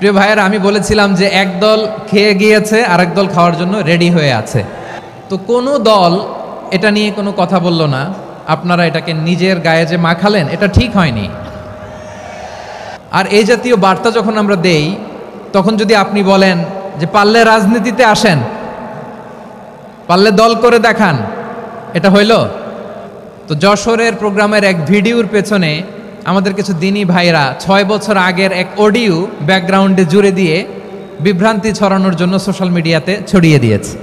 প্রিয় ভাইয়েরা, আমি বলেছিলাম যে একদল খেয়ে গিয়েছে আর একদল খাওয়ার জন্য রেডি হয়ে আছে। তো কোনো দল এটা নিয়ে কোনো কথা বলল না। আপনারা এটাকে নিজের গায়ে যে মাখালেন, এটা ঠিক হয়নি। আর এই জাতীয় বার্তা যখন আমরা দেই, তখন যদি আপনি বলেন যে পারলে রাজনীতিতে আসেন, পারলে দল করে দেখান, এটা হইল? তো যশোরের প্রোগ্রামের এক ভিডিওর পেছনে আমাদের কিছু দিনী ভাইরা 6 বছর আগের এক অডিও ব্যাকগ্রাউন্ডে জুড়ে দিয়ে বিভ্রান্তি ছড়ানোর জন্য সোশ্যাল মিডিয়াতে ছড়িয়ে দিয়েছে।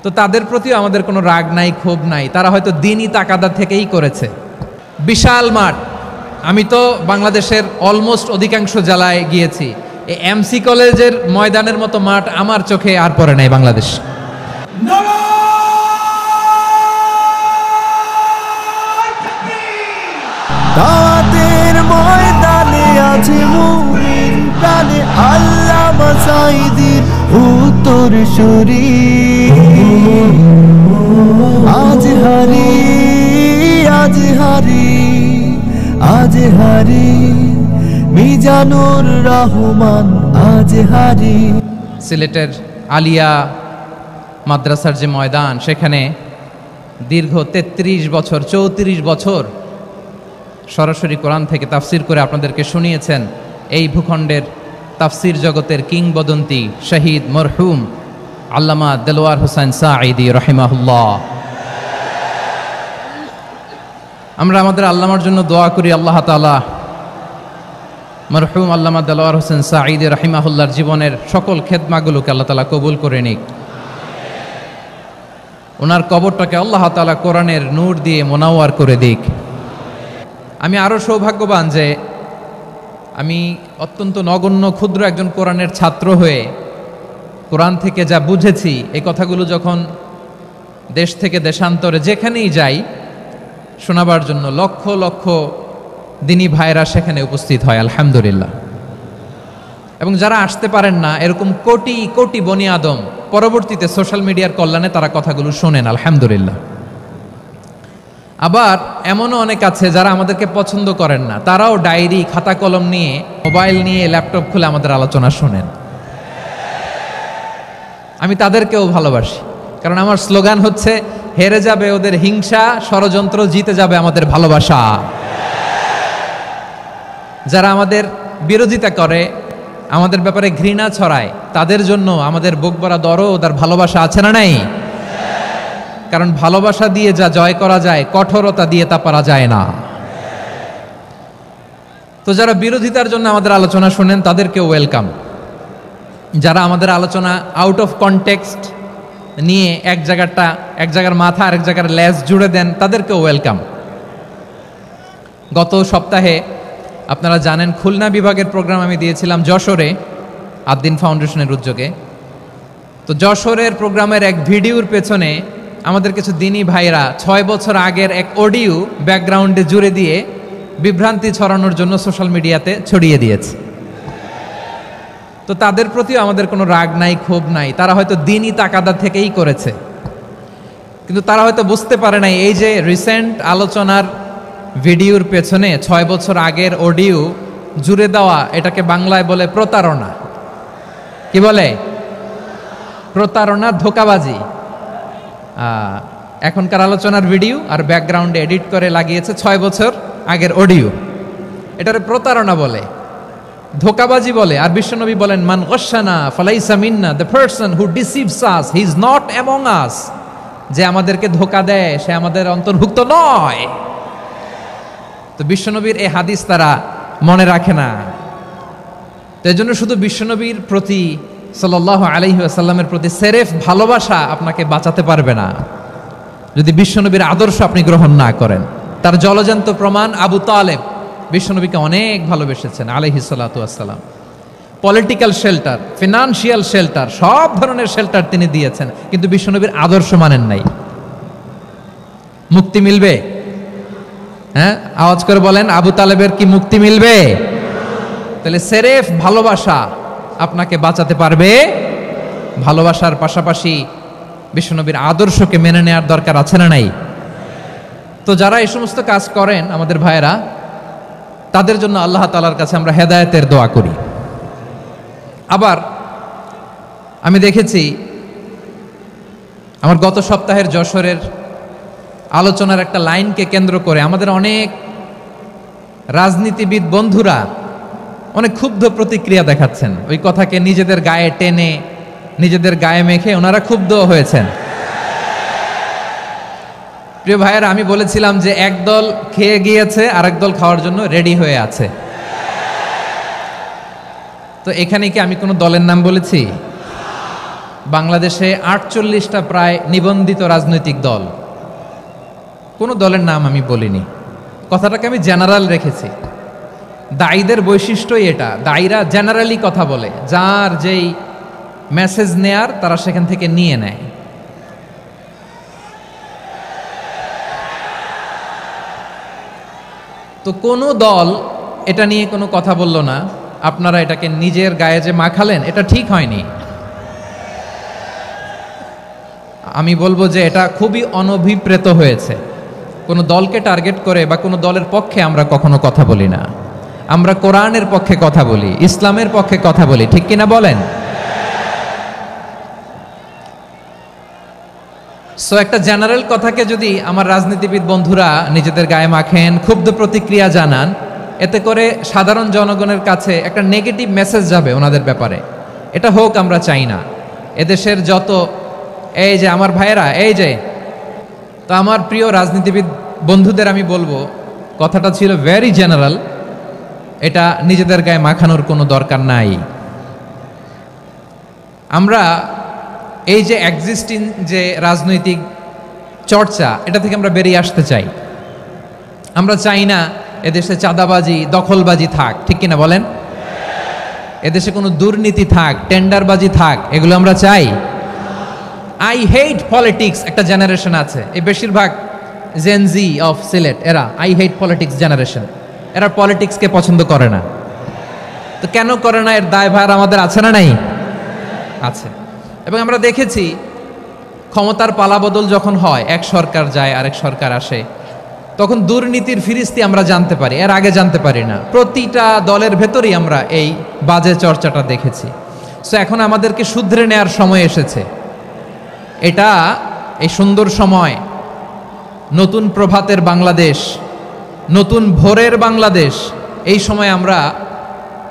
তো তাদের প্রতিও আমাদের কোনো রাগ নাই, ক্ষোভ নাই। তারা হয়তো দিনই তাকাদা থেকেই করেছে। বিশাল মাঠ, আমি তো বাংলাদেশের অলমোস্ট অধিকাংশ জেলায় গিয়েছি। এই এমসি কলেজের ময়দানের মতো মাঠ আমার চোখে আর পড়ে নাই বাংলাদেশ। দাওয়াতের ময়দানে আছে মুমিন প্রাণে আল্লামা সাঈদীর উত্তরসূরি। আজ হারি আজ হারি আজ হারি মিজানুর রহমান আজ হারি। সিলেটের আলিয়া মাদ্রাসার যে ময়দান, সেখানে দীর্ঘ 33 বছর 34 বছর সরাসরি কোরআন থেকে তাফসির করে আপনাদেরকে শুনিয়েছেন এই ভূখণ্ডের তাফসির জগতের কিংবদন্তি শহীদ মরহুম আল্লামা দেলোয়ার হোসেন সাঈদী রাহিমাহুল্লাহ। আমরা আমাদের আল্লামার জন্য দোয়া করি, আল্লাহ তাআলা মরহুম আল্লামা দেলোয়ার হোসেন সাঈদী রাহিমাহুল্লাহর জীবনের সকল খেদমাগুলোকে আল্লাহ তাআলা কবুল করে নিক। ওনার কবরটাকে আল্লাহ তাআলা কোরআনের নূর দিয়ে মোনাওয়ার করে দিক। আমি আরও সৌভাগ্যবান যে আমি অত্যন্ত নগণ্য ক্ষুদ্র একজন কোরআনের ছাত্র হয়ে কোরআন থেকে যা বুঝেছি, এই কথাগুলো যখন দেশ থেকে দেশান্তরে যেখানেই যাই শোনাবার জন্য লক্ষ লক্ষ দিনী ভাইরা সেখানে উপস্থিত হয়, আলহামদুলিল্লাহ। এবং যারা আসতে পারেন না, এরকম কোটি কোটি বনি আদম পরবর্তীতে সোশ্যাল মিডিয়ার কল্যাণে তারা কথাগুলো শোনেন, আলহামদুলিল্লাহ। আবার এমনও অনেক আছে যারা আমাদেরকে পছন্দ করেন না, তারাও ডায়েরি খাতা কলম নিয়ে, মোবাইল নিয়ে, ল্যাপটপ খুলে আমাদের আলোচনা শোনেন। আমি তাদেরকেও ভালোবাসি, কারণ আমার স্লোগান হচ্ছে হেরে যাবে ওদের হিংসা, ষড়যন্ত্র, জিতে যাবে আমাদের ভালোবাসা। যারা আমাদের বিরোধিতা করে, আমাদের ব্যাপারে ঘৃণা ছড়ায়, তাদের জন্য আমাদের বুক ভরা দরদ আর ভালোবাসা আছে না নাই? কারণ ভালোবাসা দিয়ে যা জয় করা যায়, কঠোরতা দিয়ে তা পারা যায় না। তো যারা বিরোধিতার জন্য আমাদের আলোচনা শুনেন, তাদেরকেও ওয়েলকাম। যারা আমাদের আলোচনা আউট অফ কনটেক্সট নিয়ে এক জায়গার মাথা আর এক জায়গার লেজ জুড়ে দেন, তাদেরকেও ওয়েলকাম। গত সপ্তাহে আপনারা জানেন খুলনা বিভাগের প্রোগ্রাম আমি দিয়েছিলাম যশোরে আদ্দিন ফাউন্ডেশনের উদ্যোগে। তো যশোরের প্রোগ্রামের এক ভিডিওর পেছনে আমাদের কিছু দিনী ভাইরা 6 বছর আগের এক অডিও ব্যাকগ্রাউন্ডে জুড়ে দিয়ে বিভ্রান্তি ছড়ানোর জন্য সোশ্যাল মিডিয়াতে ছড়িয়ে দিয়েছে। তো তাদের প্রতিও আমাদের কোনো রাগ নাই, ক্ষোভ নাই। তারা হয়তো দিনই তাকাদা থেকেই করেছে, কিন্তু তারা হয়তো বুঝতে পারে নাই এই যে রিসেন্ট আলোচনার ভিডিওর পেছনে 6 বছর আগের অডিও জুড়ে দেওয়া, এটাকে বাংলায় বলে প্রতারণা। কি বলে? প্রতারণা, ধোঁকাবাজি। এখনকার আলোচনার ভিডিও আর ব্যাকগ্রাউন্ডে এডিট করে লাগিয়েছে 6 বছর আগের অডিও। এটারে প্রতারণা বলে, ধোঁকাবাজি বলে। আর বিশ্বনবী বলেন, মান গশানা ফালাইসা মিন্না, the person who deceives us he is not among us. যে আমাদেরকে ধোঁকা দেয়, সে আমাদের অন্তর্ভুক্ত নয়। তো বিশ্বনবীর এই হাদিস তারা মনে রাখে না। তো এই জন্য শুধু বিশ্বনবীর প্রতি সাল্লাল্লাহু আলাইহি ওয়াসাল্লামের প্রতি সেরেফ ভালোবাসা আপনাকে বাঁচাতে পারবে না যদি বিশ্বনবীর আদর্শ আপনি গ্রহণ না করেন। তার জলজান্ত প্রমাণ, আবু তালেব বিশ্বনবীকে অনেক ভালোবেসেছেন আলাইহিস সালাতু ওয়াসসালাম। পলিটিক্যাল শেল্টার, ফিনান্সিয়াল শেল্টার, সব ধরনের শেল্টার তিনি দিয়েছেন, কিন্তু বিশ্বনবীর আদর্শ মানেন নাই। মুক্তি মিলবে? হ্যাঁ, আওয়াজ করে বলেন, আবু তালেবের কি মুক্তি মিলবে? তাহলে সেরেফ ভালোবাসা আপনাকে বাঁচাতে পারবে। ভালোবাসার পাশাপাশি বিশ্বনবীর আদর্শকে মেনে নেওয়ার দরকার আছে না নাই? তো যারা এই সমস্ত কাজ করেন আমাদের ভাইয়েরা, তাদের জন্য আল্লাহ তাআলার কাছে আমরা হেদায়েতের দোয়া করি। আবার আমি দেখেছি আমার গত সপ্তাহের যশোরের আলোচনার একটা লাইনকে কেন্দ্র করে আমাদের অনেক রাজনীতিবিদ বন্ধুরা অনেক ক্ষুব্ধ প্রতিক্রিয়া দেখাচ্ছেন। ওই কথাকে নিজেদের গায়ে টেনে, নিজেদের গায়ে মেখে ওনারা ক্ষুব্ধ হয়েছেন। প্রিয় ভাইয়েরা, আমি বলেছিলাম যে একদল খেয়ে গিয়েছে, আরেক দল খাওয়ার জন্য রেডি হয়ে আছে। তো এখানে কি আমি কোনো দলের নাম বলেছি? বাংলাদেশে 48টা প্রায় নিবন্ধিত রাজনৈতিক দল, কোনো দলের নাম আমি বলিনি। কথাটাকে আমি জেনারেল রেখেছি। দায়ীদের বৈশিষ্ট্যই এটা, দায়ীরা জেনারেলি কথা বলে, যার যেই মেসেজ নেয়ার তারা সেখান থেকে নিয়ে নেয়। তো কোনো দল এটা নিয়ে কোনো কথা বলল না, আপনারা এটাকে নিজের গায়ে যে মাখালেন এটা ঠিক হয়নি। আমি বলবো যে এটা খুবই অনভিপ্রেত হয়েছে। কোনো দলকে টার্গেট করে বা কোনো দলের পক্ষে আমরা কখনো কথা বলি না। আমরা কোরআনের পক্ষে কথা বলি, ইসলামের পক্ষে কথা বলি, ঠিক কিনা বলেন? সো একটা জেনারেল কথাকে যদি আমার রাজনীতিবিদ বন্ধুরা নিজেদের গায়ে মাখেন, ক্ষুব্ধ প্রতিক্রিয়া জানান, এতে করে সাধারণ জনগণের কাছে একটা নেগেটিভ মেসেজ যাবে ওনাদের ব্যাপারে। এটা হোক আমরা চাই না। এদেশের যত এই যে আমার ভাইয়েরা, এই যে, তো আমার প্রিয় রাজনীতিবিদ বন্ধুদের আমি বলবো, কথাটা ছিল ভেরি জেনারেল, এটা নিজেদের গায়ে মাখানোর কোনো দরকার নাই। আমরা এই যে এক্সিস্টিং যে রাজনৈতিক চর্চা, এটা থেকে আমরা বেরিয়ে আসতে চাই। আমরা চাই না এদেশে চাঁদাবাজি, দখলবাজি থাক, ঠিক কিনা বলেন? এদেশে কোনো দুর্নীতি থাক, টেন্ডারবাজি থাক, এগুলো আমরা চাই? আই হেট পলিটিক্স একটা জেনারেশন আছে, এই বেশিরভাগ জেনজি অফ সিলেট, এরা আই হেট পলিটিক্স জেনারেশন। এরা পলিটিক্সকে পছন্দ করে না। তো কেন করে না, এর দায়ভার আমাদের আছে না নাই? আছে। এবং আমরা দেখেছি ক্ষমতার পালাবদল যখন হয়, এক সরকার যায় আরেক সরকার আসে, তখন দুর্নীতির ফিরিস্তি আমরা জানতে পারি, এর আগে জানতে পারি না। প্রতিটা দলের ভেতরেই আমরা এই বাজে চর্চাটা দেখেছি। সো এখন আমাদেরকে শুধরে নেওয়ার সময় এসেছে। এটা এই সুন্দর সময়, নতুন প্রভাতের বাংলাদেশ, নতুন ভোরের বাংলাদেশ, এই সময় আমরা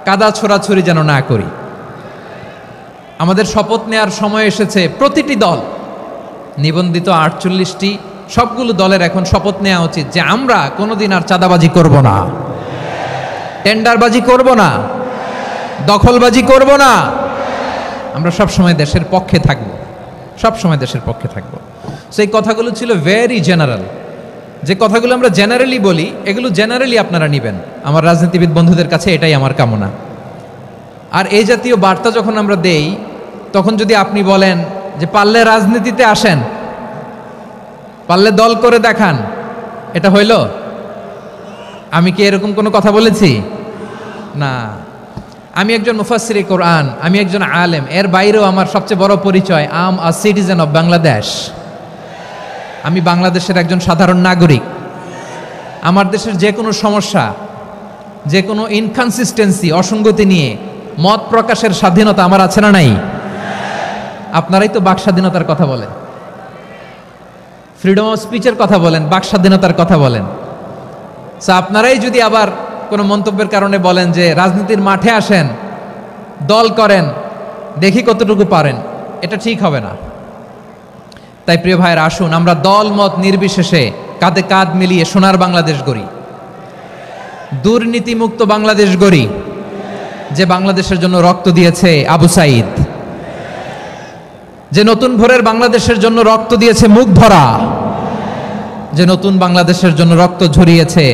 কাদা ছোড়াছুড়ি যেন না করি। আমাদের শপথ নেওয়ার সময় এসেছে। প্রতিটি দল, নিবন্ধিত 48টি, সবগুলো দলের এখন শপথ নেওয়া উচিত যে আমরা কোনোদিন আর চাঁদাবাজি করব না, টেন্ডারবাজি করব না, দখলবাজি করব না। আমরা সবসময় দেশের পক্ষে থাকব, সবসময় দেশের পক্ষে থাকব। সেই কথাগুলো ছিল ভেরি জেনারেল। যে কথাগুলো আমরা জেনারেলি বলি, এগুলো জেনারেলি আপনারা নেবেন। আমার রাজনীতিবিদ বন্ধুদের কাছে এটাই আমার কামনা। আর এই জাতীয় বার্তা যখন আমরা দেই, তখন যদি আপনি বলেন যে পারলে রাজনীতিতে আসেন, পারলে দল করে দেখান, এটা হইল? আমি কি এরকম কোনো কথা বলেছি? না। আমি একজন মুফাসসিরে কোরআন, আমি একজন আলেম, এর বাইরেও আমার সবচেয়ে বড় পরিচয় আম আ সিটিজেন অফ বাংলাদেশ। আমি বাংলাদেশের একজন সাধারণ নাগরিক। আমার দেশের যে কোনো সমস্যা, যে কোনো ইনকনসিস্টেন্সি, অসঙ্গতি নিয়ে মত প্রকাশের স্বাধীনতা আমার আছে না নাই? আপনারাই তো বাক স্বাধীনতার কথা বলেন, ফ্রিডম অফ স্পিচের কথা বলেন, বাক স্বাধীনতার কথা বলেন। সো আপনারাই যদি আবার কোনো মন্তব্যের কারণে বলেন যে রাজনীতির মাঠে আসেন, দল করেন, দেখি কতটুকু পারেন, এটা ঠিক হবে না। তাই প্রিয় ভাইয়ের, আসুন আমরা দল মত নির্বিশেষে কাঁধে কাঁধ মিলিয়ে সোনার বাংলাদেশ গড়ি, দুর্নীতিমুক্ত বাংলাদেশ গড়ি। যে বাংলাদেশের জন্য রক্ত দিয়েছে আবু সাঈদ, যে নতুন ভোরের বাংলাদেশের জন্য রক্ত দিয়েছে মুখ ধরা, যে নতুন বাংলাদেশের জন্য রক্ত ঝরিয়েছে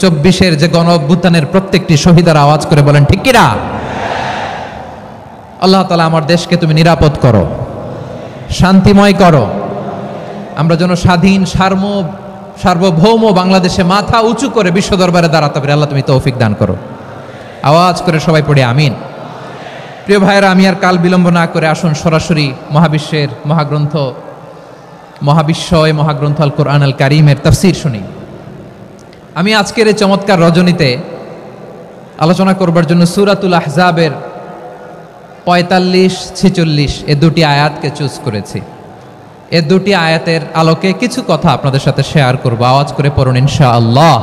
24-এর যে গণ অভ্যুত্থানের প্রত্যেকটি শহীদের আওয়াজ করে বলেন ঠিক কিনা? আল্লাহ তাআলা আমার দেশকে তুমি নিরাপদ করো, শান্তিময় করো। আমরা যেন স্বাধীন সার্বভৌম বাংলাদেশে মাথা উঁচু করে বিশ্ব দরবারে দাঁড়াতে পারি। আল্লাহ তুমি তৌফিক দান করো। আওয়াজ করে সবাই পড়ে আমিন। প্রিয় ভাইয়েরা, আমি আর কাল বিলম্ব না করে আসুন সরাসরি মহাবিশ্বের মহাগ্রন্থ আল কোরআন আল কারীমের তাফসীর শুনি। আমি আজকের এই চমৎকার রজনীতে আলোচনা করবার জন্য সূরাতুল আহজাবের 45-46 এ দুটি আয়াতকে চুজ করেছি। এ দুটি আয়াতের আলোকে কিছু কথা আপনাদের সাথে শেয়ার করব। আওয়াজ করে পড়ুন ইনশাআল্লাহ।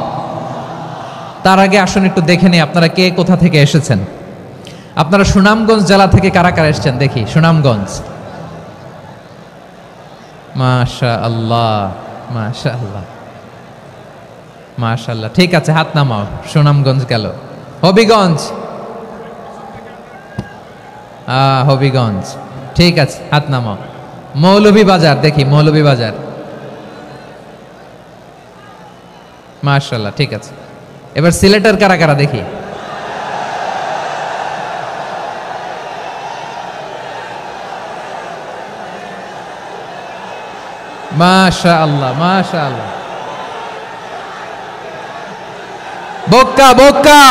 তার আগে আসুন একটু দেখে নিই আপনারা কে কোথা থেকে এসেছেন। আপনারা সুনামগঞ্জ জেলা থেকে কারা কারা এসেছেন দেখি। সুনামগঞ্জ, মাশাআল্লাহ মাশাআল্লাহ মাশাআল্লাহ। ঠিক আছে, হাত নামাও। সুনামগঞ্জ গেল। হবিগঞ্জ, হবিগঞ্জ, ঠিক আছে, হাত নামাও। মৌলভীবাজার দেখি, মৌলভীবাজার, মাশাআল্লাহ, ঠিক আছে। এবার সিলেটের কারা কারা দেখি। মাশাআল্লাহ মাশাআল্লাহ। বক্কা বক্কা,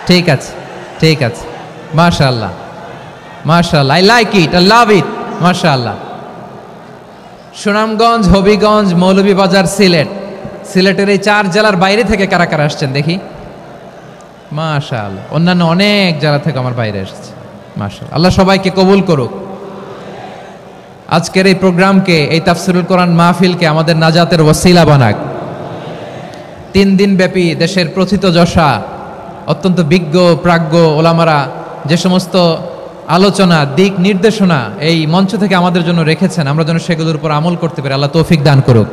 ঠিক আছে ঠিক আছে, মাশাআল্লাহ মাশাআল্লাহ, I like it, I love it, মাশাআল্লাহ। সুনামগঞ্জ, হবিগঞ্জ, মৌলভীবাজার, সিলেট। সিলেটের এই 4 জেলার বাইরে থেকে কারা কারা আসছেন দেখি। মাশাআল্লাহ, অন্যান্য অনেক জেলা থেকে আমার বাইরে এসেছে, মাশাআল্লাহ। আল্লাহ সবাইকে কবুল করুক। আজকের এই প্রোগ্রামকে, এই তাফসিরুল কোরআন মাহফিলকে আমাদের নাজাতের ওসিলা বানাক। 3 দিন ব্যাপী দেশের প্রথিতযশা অত্যন্ত বিজ্ঞ প্রাজ্ঞ ওলামারা যে সমস্ত আলোচনা, দিক নির্দেশনা এই মঞ্চ থেকে আমাদের জন্য রেখেছেন, আমরা যেন সেগুলোর উপর আমল করতে পারি। আল্লাহ তৌফিক দান করুক।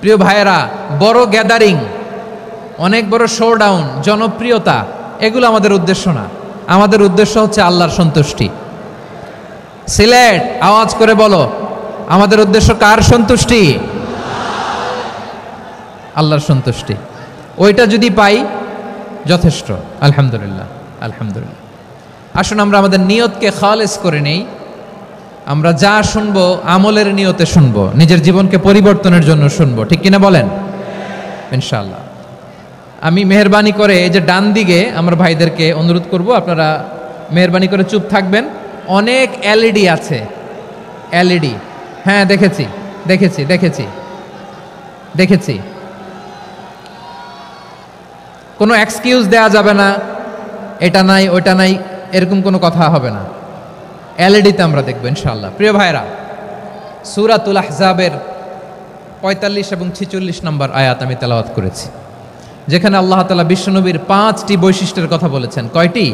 প্রিয় ভাইয়েরা, বড় গ্যাদারিং, অনেক বড় শোডাউন, জনপ্রিয়তা, এগুলো আমাদের উদ্দেশ্য না। আমাদের উদ্দেশ্য হচ্ছে আল্লাহর সন্তুষ্টি। সিলেট, আওয়াজ করে বলো, আমাদের উদ্দেশ্য কার সন্তুষ্টি? আল্লাহর সন্তুষ্টি। ওইটা যদি পাই যথেষ্ট, আলহামদুলিল্লাহ আলহামদুলিল্লাহ। আসুন আমরা আমাদের নিয়তকে খালেস করে নেই। আমরা যা শুনবো আমলের নিয়তে শুনবো, নিজের জীবনকে পরিবর্তনের জন্য শুনবো, ঠিক কিনা বলেন? ইনশাআল্লাহ। আমি মেহরবানি করে এই যে ডান দিকে আমার ভাইদেরকে অনুরোধ করব, আপনারা মেহরবানি করে চুপ থাকবেন। অনেক এলইডি আছে, এলইডি, হ্যাঁ দেখেছি দেখেছি দেখেছি দেখেছি। কোনো এক্সকিউজ দেয়া যাবে না, এটা নাই ওইটা নাই, এরকম কোনো কথা হবে না। এলইডিতে আমরা দেখব ইনশাআল্লাহ। প্রিয় ভাইরা, সূরাতুল আহজাবের 45 এবং 46 নম্বর আয়াত আমি তেলাওয়াত করেছি, যেখানে আল্লাহ তাআলা বিশ্বনবীর 5টি বৈশিষ্ট্যের কথা বলেছেন। কয়টি?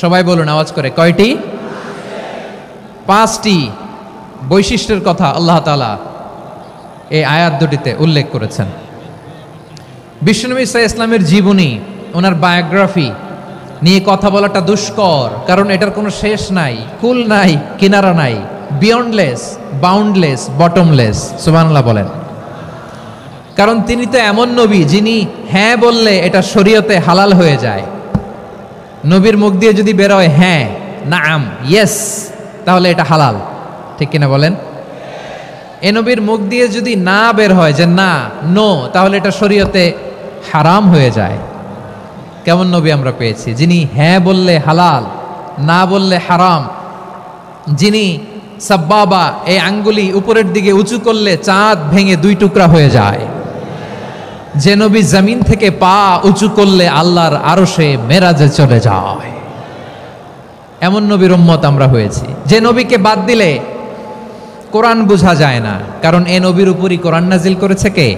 সবাই বলুন আওয়াজ করে, কয়টি? 5টি বৈশিষ্ট্যের কথা আল্লাহ তাআলা এই আয়াত দুটিতে উল্লেখ করেছেন। বিশ্বনবী সাল্লাল্লাহু আলাইহি ইসলামের জীবনী, ওনার বায়োগ্রাফি নিয়ে কথা বলাটা দুষ্কর, কারণ এটার কোনো শেষ নাই, কুল নাই, কিনারা নাই, বিয়ন্ডলেস, বাউন্ডলেস, বটমলেস। সুবহানাল্লাহ বলেন। কারণ তিনি তো এমন নবী যিনি হ্যাঁ বললে এটা শরীয়তে হালাল হয়ে যায়। নবীর মুখ দিয়ে যদি বেরোয় হ্যাঁ, নাম, ইয়েস, তাহলে এটা হালাল, ঠিক কিনা বলেন? এ নবীর মুখ দিয়ে যদি না বের হয় যে না, নো, তাহলে এটা শরীয়তে হারাম হয়ে যায়। কেমন নবী আমরা পেয়েছি, যিনি হ্যাঁ বললে হালাল, না বললে হারাম, যিনি সাব্বাবা, এই আঙ্গুলি উপরের দিকে উঁচু করলে চাঁদ ভেঙে 2 টুকরা হয়ে যায়, যে নবী জমিন থেকে পা উঁচু করলে আল্লাহর আরশে মেরাজে চলে যায়। এমন নবীর উম্মত আমরা হয়েছি। যে নবীকে বাদ দিলে কোরআন বোঝা যায় না, কারণ এ নবীর উপরই কোরআন নাজিল করেছে কে?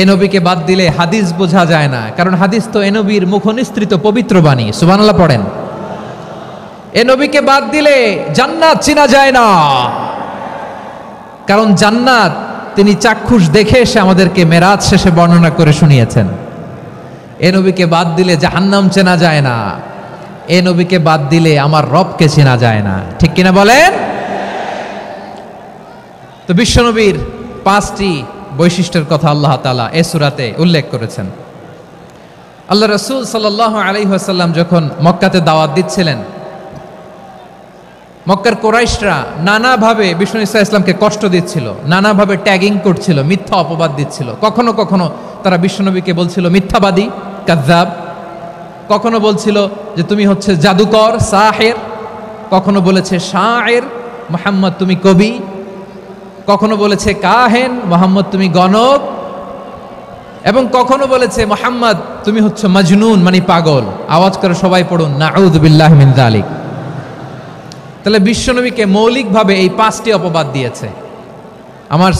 এ নবীকে বাদ দিলে হাদিস বোঝা যায় না, কারণ হাদিস তো এ নবীর মুখনিসৃত পবিত্র বাণী। সুবহানাল্লাহ পড়েন। এ নবীকে বাদ দিলে জান্নাত চিনা যায় না, কারণ জান্নাত তিনি চাক্ষুষ দেখে এসে আমাদেরকে মেরাজ শেষে বর্ণনা করে শুনিয়েছেন। এ নবীকে বাদ দিলে জাহান্নাম চেনা যায় না, এ নবীকে বাদ দিলে আমার রবকে চেনা যায় না, ঠিক কিনা বলেন? তো বিশ্বনবীর 5টি বৈশিষ্ট্যের কথা আল্লাহ তাআলা এই সূরাতে উল্লেখ করেছেন। আল্লাহ রাসূল সাল্লাল্লাহু আলাইহি ওয়াসাল্লাম যখন মক্কাতে দাওয়াত দিচ্ছিলেন, মক্কার কুরাইশরা নানাভাবে বিষ্ণু ঈসা ইসলামকে কষ্ট দিচ্ছিল, নানাভাবে ট্যাগিং করছিল, মিথ্যা অপবাদ দিচ্ছিল। কখনো কখনো তারা বিশ্বনবীকে বলছিল মিথ্যাবাদী, কাযযাব। কখনো বলছিল যে তুমি হচ্ছে জাদুকর, সাহের। কখনো বলেছে শায়ের, মুহাম্মদ তুমি কবি। কখনো বলেছে কাহেন, মুহাম্মদ তুমি গণক। এবং কখনো বলেছে মুহাম্মদ তুমি হচ্ছে মাজনুন মানে পাগল। আওয়াজ করে সবাই পড়ুন নাউযু বিল্লাহি মিন যালিক। তাহলে বিশ্বনবীকে মৌলিকভাবে এই 5টি অপবাদ দিয়েছে। আমার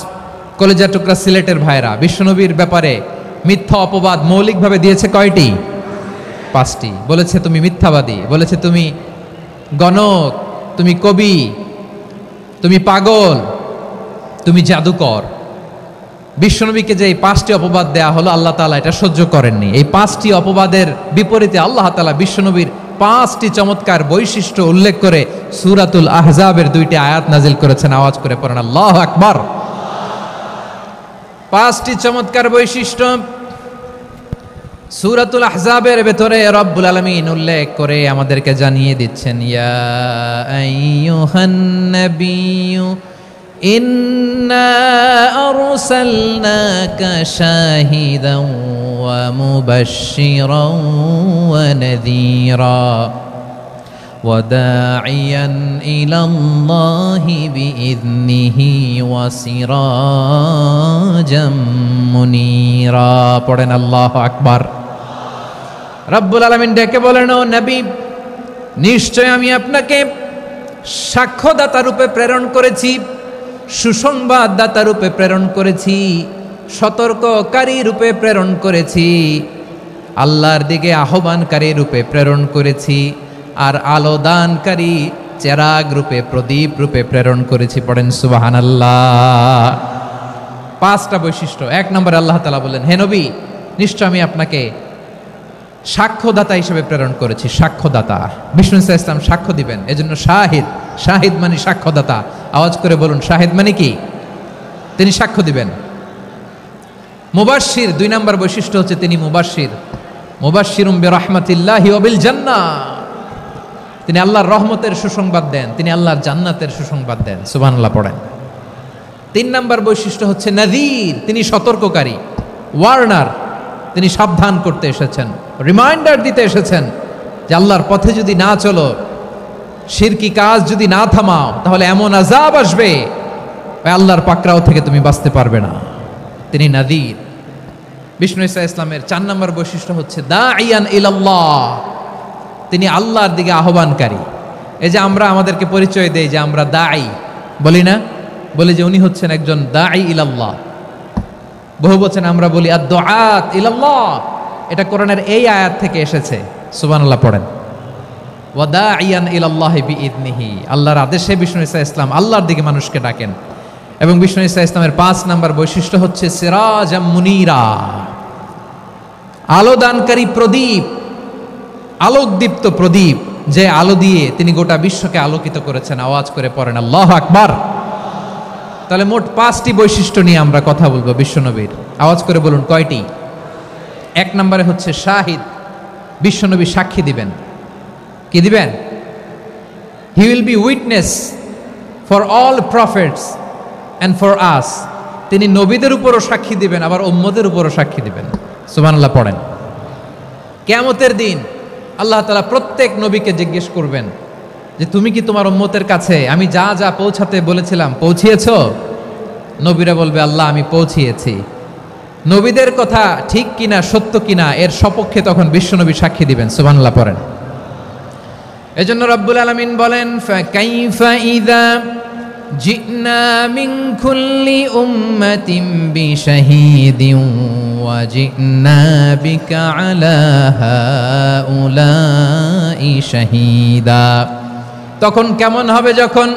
কলেজার টুকরা সিলেটের ভাইরা, বিশ্বনবীর ব্যাপারে মিথ্যা অপবাদ মৌলিকভাবে দিয়েছে কয়টি? 5টি। বলেছে তুমি মিথ্যাবাদী, বলেছে তুমি গণক, তুমি কবি, তুমি পাগল, তুমি জাদুকর। বিশ্বনবীকে যে এই 5টি অপবাদ দেয়া হলো, আল্লাহ তাআলা এটা সহ্য করেননি। এই 5টি অপবাদের বিপরীতে আল্লাহ তাআলা বিশ্বনবীর 5টি চমৎকার বৈশিষ্ট্য উল্লেখ করে সূরাতুল আহজাবের 2টি আয়াত নাজিল করেছেন। আওয়াজ করে পড়েন আল্লাহু আকবার। 5টি চমৎকার বৈশিষ্ট্য সূরাতুল আহজাবের ভেতরে রব্বুল আলামিন উল্লেখ করে আমাদেরকে জানিয়ে দিচ্ছেন, ইয়া আইয়ুহান নাবিয়্যু ইন্না আরসালনাকা শাহিদান ওয়া মুবাশশিরান ওয়া নাযীরা ওয়া দাঈয়ান ইলাল্লাহি বিইذনিহি ওয়া সিরাজাম মুনীরা। পড়েন আল্লাহু আকবার। রব্বুল আলামিন ডেকে বলেন, ও নবী, নিশ্চয় আমি আপনাকে সাক্ষ্যদাতা রূপে প্রেরণ করেছি, সুসংবাদদাতা রূপে প্রেরণ করেছি, সতর্ককারী রূপে প্রেরণ করেছি, আল্লাহর দিকে আহ্বানকারী রূপে প্রেরণ করেছি, আর আলো দানকারী চেরাগ রূপে, প্রদীপ রূপে প্রেরণ করেছি। পড়েন সুবহানাল্লাহ। 5টা বৈশিষ্ট্য। 1 নম্বরে আল্লাহ তাআলা বলেন, হে নবী, নিশ্চয় আমি আপনাকে সাক্ষ্যদাতা হিসেবে প্রেরণ করেছি। সাক্ষ্যদাতা, বিষ্ণু ইসা ইসলাম সাক্ষ্য দিবেন, এজন্য শাহিদ। শাহিদ মানে সাক্ষ্যদাতা। আওয়াজ করে বলুন শাহিদ মানে কি? তিনি সাক্ষ্য দিবেন। মুবাশশির, 2 নম্বর বৈশিষ্ট্য হচ্ছে তিনি মুবাশশির। মুবাশশিরুম বিরাহমাতিল্লাহি ওয়া বিল জান্নাহ, তিনি আল্লাহর রহমতের সুসংবাদ দেন, তিনি আল্লাহর জান্নাতের সুসংবাদ দেন। সুবহানাল্লাহ পড়েন। 3 নম্বর বৈশিষ্ট্য হচ্ছে নাযীর, তিনি সতর্ককারী। ওয়ার্নার, তিনি সাবধান করতে এসেছেন, রিমাইন্ডার দিতে এসেছেন যে আল্লাহর পথে যদি না চলো, শিরকি কাজ যদি না থামাও, তাহলে এমন আযাব আসবে আল্লাহর পাকড়াও থেকে তুমি বাঁচতে পারবে না। তিনি নাযীর। বিষ্ণু ইসা ইসলামের 4 নম্বর বৈশিষ্ট্য হচ্ছে দাঈয়ান ইলাল্লাহ, তিনি আল্লাহর দিকে আহ্বানকারী। এই যে আমরা আমাদেরকে পরিচয় দেই যে আমরা দাঈ, বলি না? বলি যে উনি হচ্ছেন একজন দাঈ ইলাল্লাহ। বহু বচনে আমরা বলি আদ-দুআত ইলাল্লাহ। এটা কোরআনের এই আয়াত থেকে এসেছে। সুবহানাল্লাহ পড়েন। ওয়া দাঈয়ান ইলাল্লাহি বিইذনিহি, আল্লাহর আদেশে বিষ্ণু ইসা ইসলাম আল্লাহর দিকে মানুষকে ডাকেন। এবং বিষ্ণু ইসা ইসলামের 5 নম্বর বৈশিষ্ট্য হচ্ছে সিরাজাম মুনীরা, আলো দানকারী প্রদীপ, আলোকদীপ্ত প্রদীপ, যে আলো দিয়ে তিনি গোটা বিশ্বকে আলোকিত করেছেন। আওয়াজ করে পড়েন আল্লাহু আকবার। তাহলে মোট 5টি বৈশিষ্ট্য নিয়ে আমরা কথা বলবো বিশ্বনবীর। আওয়াজ করে বলুন কয়টি? 1 নম্বরে হচ্ছে শাহিদ, বিশ্বনবী সাক্ষী দিবেন। কি দিবেন? He will be witness for all prophets and for us. তিনি নবীদের উপরও সাক্ষী দিবেন, আবার উম্মতের উপরও সাক্ষী দিবেন। সুবহানাল্লাহ পড়েন। কিয়ামতের দিন আল্লাহ তাআলা প্রত্যেক নবীকে জিজ্ঞেস করবেন যে তুমি কি তোমার উম্মতের কাছে আমি যা যা পৌঁছাতে বলেছিলাম পৌঁছিয়েছো? নবীরা বলবে আল্লাহ আমি পৌঁছিয়েছি। নবীদের কথা ঠিক কিনা, সত্য কিনা, এর সপক্ষে তখন বিশ্বনবী সাক্ষী দিবেন। সুবহানাল্লাহ পড়েন। এজন্য রব্বুল আলামিন বলেন, ফাকাইফা ইযা জিনা মিন কুল্লি উম্মাতিন বিশাহীদিন ওয়া জিনা বিকা আলা হাউলাই শাহীদা। তখন কেমন হবে যখন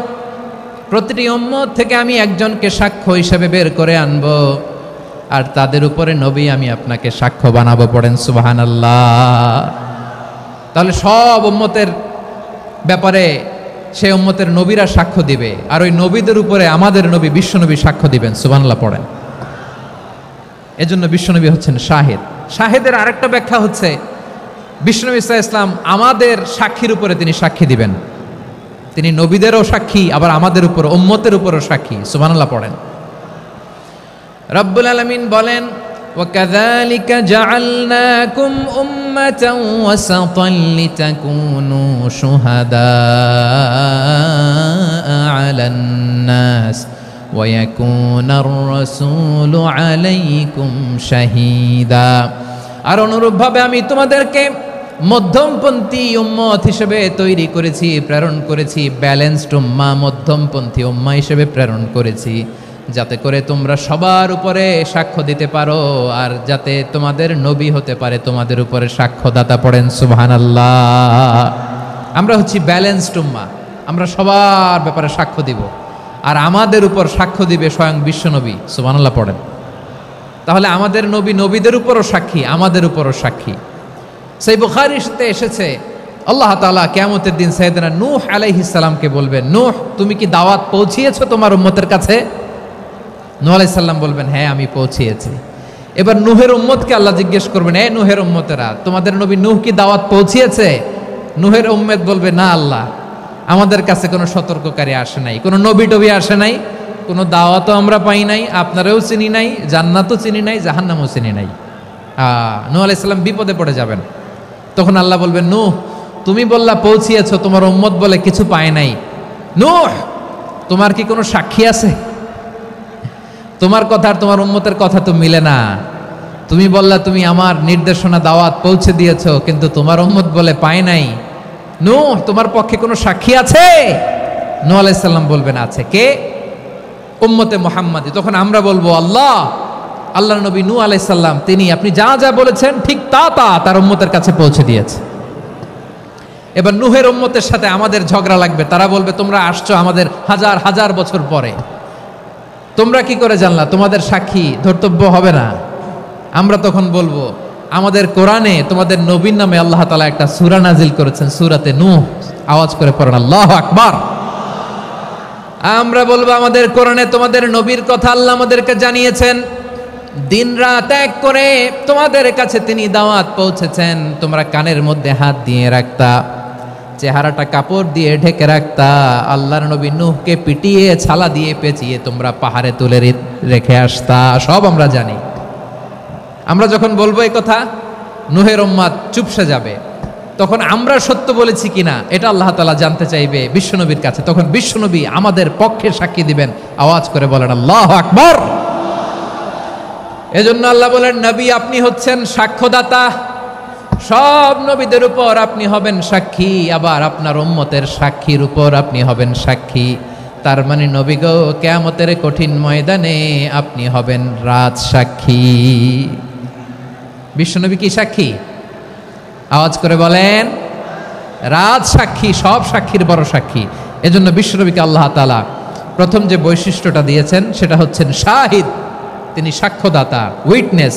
প্রতিটি উম্মত থেকে আমি একজনকে সাক্ষ্য হিসেবে বের করে আনব, আর তাদের উপরে নবী আমি আপনাকে সাক্ষ্য বানাবো। পড়েন সুবহানাল্লাহ। তাহলে সব উম্মতের ব্যাপারে সেই উম্মতের নবীরা সাক্ষ্য দিবে, আর ওই নবীদের উপরে আমাদের নবী বিশ্বনবী সাক্ষ্য দিবেন। সুবহানাল্লাহ পড়েন। এজন্য বিশ্বনবী হচ্ছেন শাহিদ। শাহিদের আরেকটা ব্যাখ্যা হচ্ছে বিশ্বনবী সাল্লাল্লাহু আলাইহি ওয়াসাল্লাম আমাদের সাক্ষীর উপরে তিনি সাক্ষী দিবেন। তিনি নবীদেরও সাক্ষী, আবার আমাদের উপর উম্মতের উপরও সাক্ষী। সুবহানাল্লাহ পড়েন। রব্বুল আলামিন বলেন, وَكَذَلِكَ جَعَلْنَاكُمْ أُمَّةً وَسَطًا لِتَكُونُوا شُهَدَاءَ عَلَى النَّاسِ ويكون الرسول عليكم شهيدا। আর অনুরূপভাবে আমি তোমাদেরকে মধ্যমপন্থী উম্মত হিসেবে তৈরি করেছি, প্রেরণ করেছি, ব্যালেন্সড উম্মাহ, মধ্যমপন্থী উম্মাহ হিসেবে প্রেরণ করেছি, যাতে করে তোমরা সবার উপরে সাক্ষ্য দিতে পারো আর যাতে তোমাদের নবী হতে পারে তোমাদের উপরে সাক্ষ্যদাতা। পড়েন সুবহানাল্লাহ। আমরা হচ্ছি ব্যালেন্সড উম্মাহ, আমরা সবার ব্যাপারে সাক্ষ্য দিব আর আমাদের উপর সাক্ষ্য দিবে স্বয়ং বিশ্বনবী। সুবহানাল্লাহ পড়েন। তাহলে আমাদের নবী নবীদের উপরও সাক্ষী, আমাদের উপরও সাক্ষী। সেই বুখারীতে এসেছে আল্লাহ তাআলা কিয়ামতের দিন সাইয়েদনা নূহ আলাইহিস সালামকে বলবেন, নূহ তুমি কি দাওয়াত পৌঁছিয়েছো তোমার উম্মতের কাছে? নূহ আলাইহিস সালাম বলবেন, হ্যাঁ আমি পৌঁছিয়েছি। এবার নূহের উম্মতকে আল্লাহ জিজ্ঞেস করবেন, এই নূহের উম্মতেরা তোমাদের নবী নূহ কি দাওয়াত পৌঁছিয়েছে? নূহের উম্মত বলবে, না আল্লাহ, আমাদের কাছে কোনো সতর্ককারী আসে নাই, কোনো নবী টবি আসে নাই, কোনো দাওয়াতও আমরা পাই নাই, আপনারাও চিনি নাই, জান্নাতও চিনি নাই, জাহান্নামও চিনি নাই। নূহ আলাইহিস সালাম বিপদে পড়ে যাবেন। তখন আল্লাহ বলবেন, নূহ তুমি বললা পৌঁছিয়েছো, তোমার উম্মত বলে কিছু পায় নাই। নূহ তোমার কি কোনো সাক্ষী আছে? তোমার কথা আর তোমার উম্মতের কথা তো মিলে না। তুমি বললা তুমি আমার নির্দেশনা দাওয়াত পৌঁছে দিয়েছো, কিন্তু তোমার উম্মত বলে পায় নাই। নূহ তোমার পক্ষে কোনো সাক্ষী আছে? নূহ আলাইহিস সালাম বলবেন, আছে। কে? উম্মতে মুহাম্মাদি। তখন আমরা বলবো, আল্লাহর নবী নূহ আলাইহিস সালাম তিনি আপনি যা যা বলেছেন ঠিক তা তার উম্মতের কাছে পৌঁছে দিয়েছে। এবার নূহের উম্মতের সাথে আমাদের ঝগড়া লাগবে। তারা বলবে, তোমরা আসছো আমাদের হাজার হাজার বছর পরে, তোমরা কি করে জানলা? তোমাদের সাক্ষী ধর্তব্য হবে না। আমরা তখন বলবো, আমাদের কোরআনে তোমাদের নবীর নামে আল্লাহ তাআলা একটা সূরা নাজিল করেছেন, সূরাতে নূহ। আওয়াজ করে পড়েন আল্লাহু আকবার। আমরা বলবো, আমাদের কোরআনে তোমাদের নবীর কথা আল্লাহ আমাদেরকে জানিয়েছেন, দিন রাত এক করে তোমাদের কাছে তিনি দাওয়াত পৌঁছেছেন। তোমরা কানের মধ্যে হাত দিয়ে রাখতা, চেহারাটা কাপড় দিয়ে ঢেকে রাখতা, আল্লাহর নবী নূহকে পিটিয়ে ছালা দিয়ে পেঁচিয়ে তোমরা পাহাড়ে তুলে রেখে আসতা। সব আমরা জানি। আমরা যখন বলবো এই কথা, নূহের উম্মত চুপসে যাবে। তখন আমরা সত্য বলেছি কিনা এটা আল্লাহ তাআলা জানতে চাইবে বিশ্বনবীর কাছে। তখন বিশ্বনবী আমাদের পক্ষে সাক্ষী দিবেন। আওয়াজ করে বলেন আল্লাহু আকবার। এজন্য আল্লাহ বলেন, নবী আপনি হচ্ছেন সাক্ষ্যদাতা, সব নবীদের উপর আপনি হবেন সাক্ষী, আবার আপনার উম্মতের সাক্ষীর উপর আপনি হবেন সাক্ষী। তার মানে নবী গো, কিয়ামতের কঠিন ময়দানে আপনি হবেন রাজ সাক্ষী। বিশ্বনবী কি সাক্ষী? আওয়াজ করে বলেন, রাজ সাক্ষী, সব সাক্ষীর বড় সাক্ষী। এজন্য বিশ্বনবীকে আল্লাহ তাআলা প্রথম যে বৈশিষ্ট্যটা দিয়েছেন সেটা হচ্ছেন শাহিদ। তিনি সাক্ষ্যদাতা, witness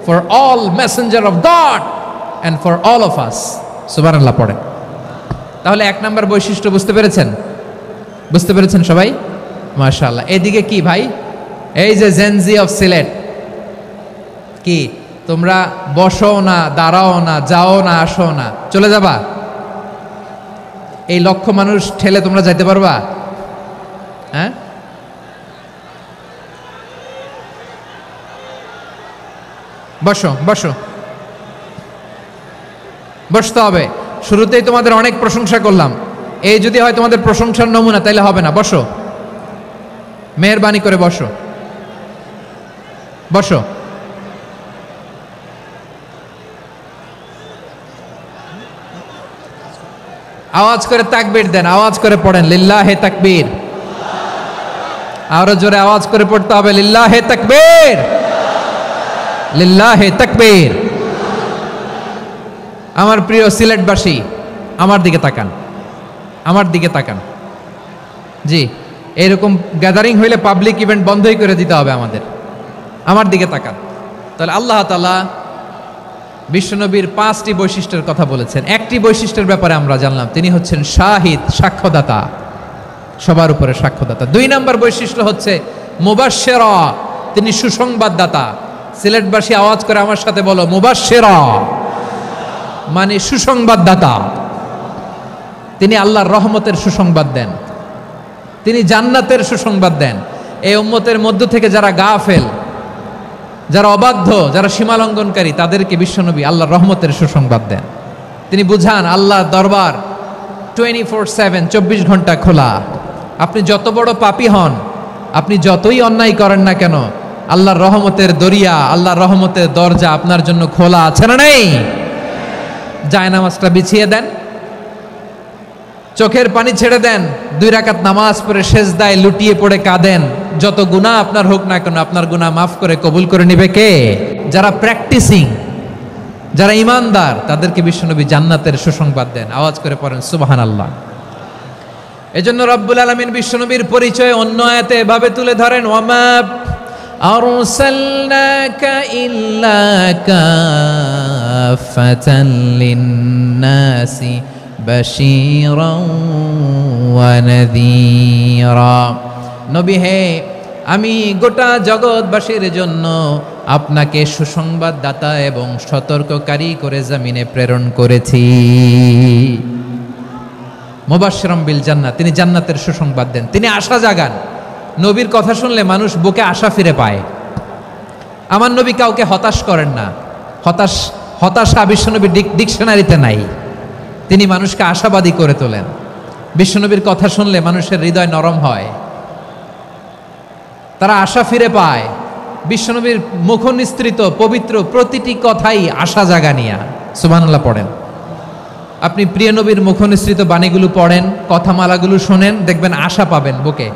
for all messenger of God and for all of us. সুবহানাল্লাহ পড়েন। তাহলে এক নাম্বার বৈশিষ্ট্য বুঝতে পেরেছেন? বুঝতে পেরেছেন সবাই? মাশাআল্লাহ। এদিকে কি ভাই, এই যে জেনজি অফ সিলেট, কি তোমরা বসো না, দাঁড়াও না, যাও না, আসো না, চলে যাবা? এই লক্ষ মানুষ ঠেলে তোমরা যাইতে পারবা? হ্যাঁ, বসো বসো, বসতে হবে। শুরুতেই তোমাদের অনেক প্রশংসা করলাম, এই যদি হয় তোমাদের প্রশংসার নমুনা, তাইলে হবে না। বসো, মেহেরবানি করে বসো, বসো। আওয়াজ করে তাকবীর দেন, আওয়াজ করে পড়েন লিল্লাহে তাকবীর। আরো জোরে আওয়াজ করে পড়তে হবে, লিল্লাহে তাকবীর, লিল্লাহে তাকবীর। আমার প্রিয় সিলেটবাসী, আমার দিকে তাকান, আমার দিকে তাকান। জি, এরকম গ্যাদারিং হইলে পাবলিক ইভেন্ট বন্ধই করে দিতে হবে আমাদের। আমার দিকে তাকান। তাহলে আল্লাহ তাআলা বিশ্বনবীর 5টি বৈশিষ্ট্যের কথা বলেছেন। একটি বৈশিষ্ট্যের ব্যাপারে আমরা জানলাম, তিনি হচ্ছেন শাহিদ, সাক্ষ্যদাতা, সবার উপরে সাক্ষ্যদাতা। 2 নম্বর বৈশিষ্ট্য হচ্ছে মুবাশশিরা, তিনি সুসংবাদদাতা। সিলেটবাসী আওয়াজ করে আমার সাথে বলো, মুবাশশিরা মানে সুসংবাদদাতা। তিনি আল্লাহর রহমতের সুসংবাদ দেন, তিনি জান্নাতের সুসংবাদ দেন। এই উম্মতের মধ্য থেকে যারা গাফেল, যারা অবাধ্য, যারা সীমালঙ্ঘনকারী, তাদেরকে বিশ্বনবী আল্লাহর রহমতের সুসংবাদ দেন। তিনি বুঝান আল্লাহর দরবার 24/7, 24 ঘন্টা খোলা। আপনি যত বড় পাপী হন, আপনি যতই অন্যায় করেন না কেন, আল্লাহর রহমতের দরিয়া, আল্লাহর রহমতের দরজা আপনার জন্য খোলা আছে না নেই? জায়নামাজটা বিছিয়ে দেন, চোখের পানি ছেড়ে দেন, 2 রাকাত নামাজ পড়ে সেজদায় লুটিয়ে পড়ে কাঁদেন। যত গুনাহ আপনার হোক না কেন, আপনার গুনাহ মাফ করে কবুল করে নেবে কে? যারা প্র্যাকটিসিং, যারা ইমানদার, তাদেরকে বিশ্বনবী জান্নাতের সুসংবাদ দেন। আওয়াজ করে পড়েন সুবহানাল্লাহ। এজন্য রব্বুল আলামিন বিশ্বনবীর পরিচয় অন্য আয়াতে এভাবে তুলে ধরেন, ওয়ামা আরসালনাকা ইল্লা কাফাতান লিন্নাসি বাশীরাও ওয়া নাযীরা। নবী হে, আমি গোটা জগৎবাসীর জন্য আপনাকে সুসংবাদদাতা এবং সতর্ককারী করে জমিনে প্রেরণ করেছি। মুবাশশিরাম বিল জান্নাত, তিনি জান্নাতের সুসংবাদ দেন, তিনি আশা জাগান। নবীর কথা শুনলে মানুষ বুকে আশা ফিরে পায়। আমার নবী কাউকে হতাশ করেন না। হতাশা বিশ্বনবীর ডিকশনারিতে নাই। তিনি মানুষকে আশাবাদী করে তোলেন। বিশ্বনবীর কথা শুনলে মানুষের হৃদয় নরম হয়, তারা আশা ফিরে পায়। বিশ্বনবীর মুখ নিঃসৃত পবিত্র প্রতিটি কথাই আশা জাগানিয়া। সুবহানাল্লাহ পড়েন। আপনি প্রিয় নবীর মুখ নিঃসৃত বাণীগুলো পড়েন, কথামালাগুলো শোনেন, দেখবেন আশা পাবেন, বুকে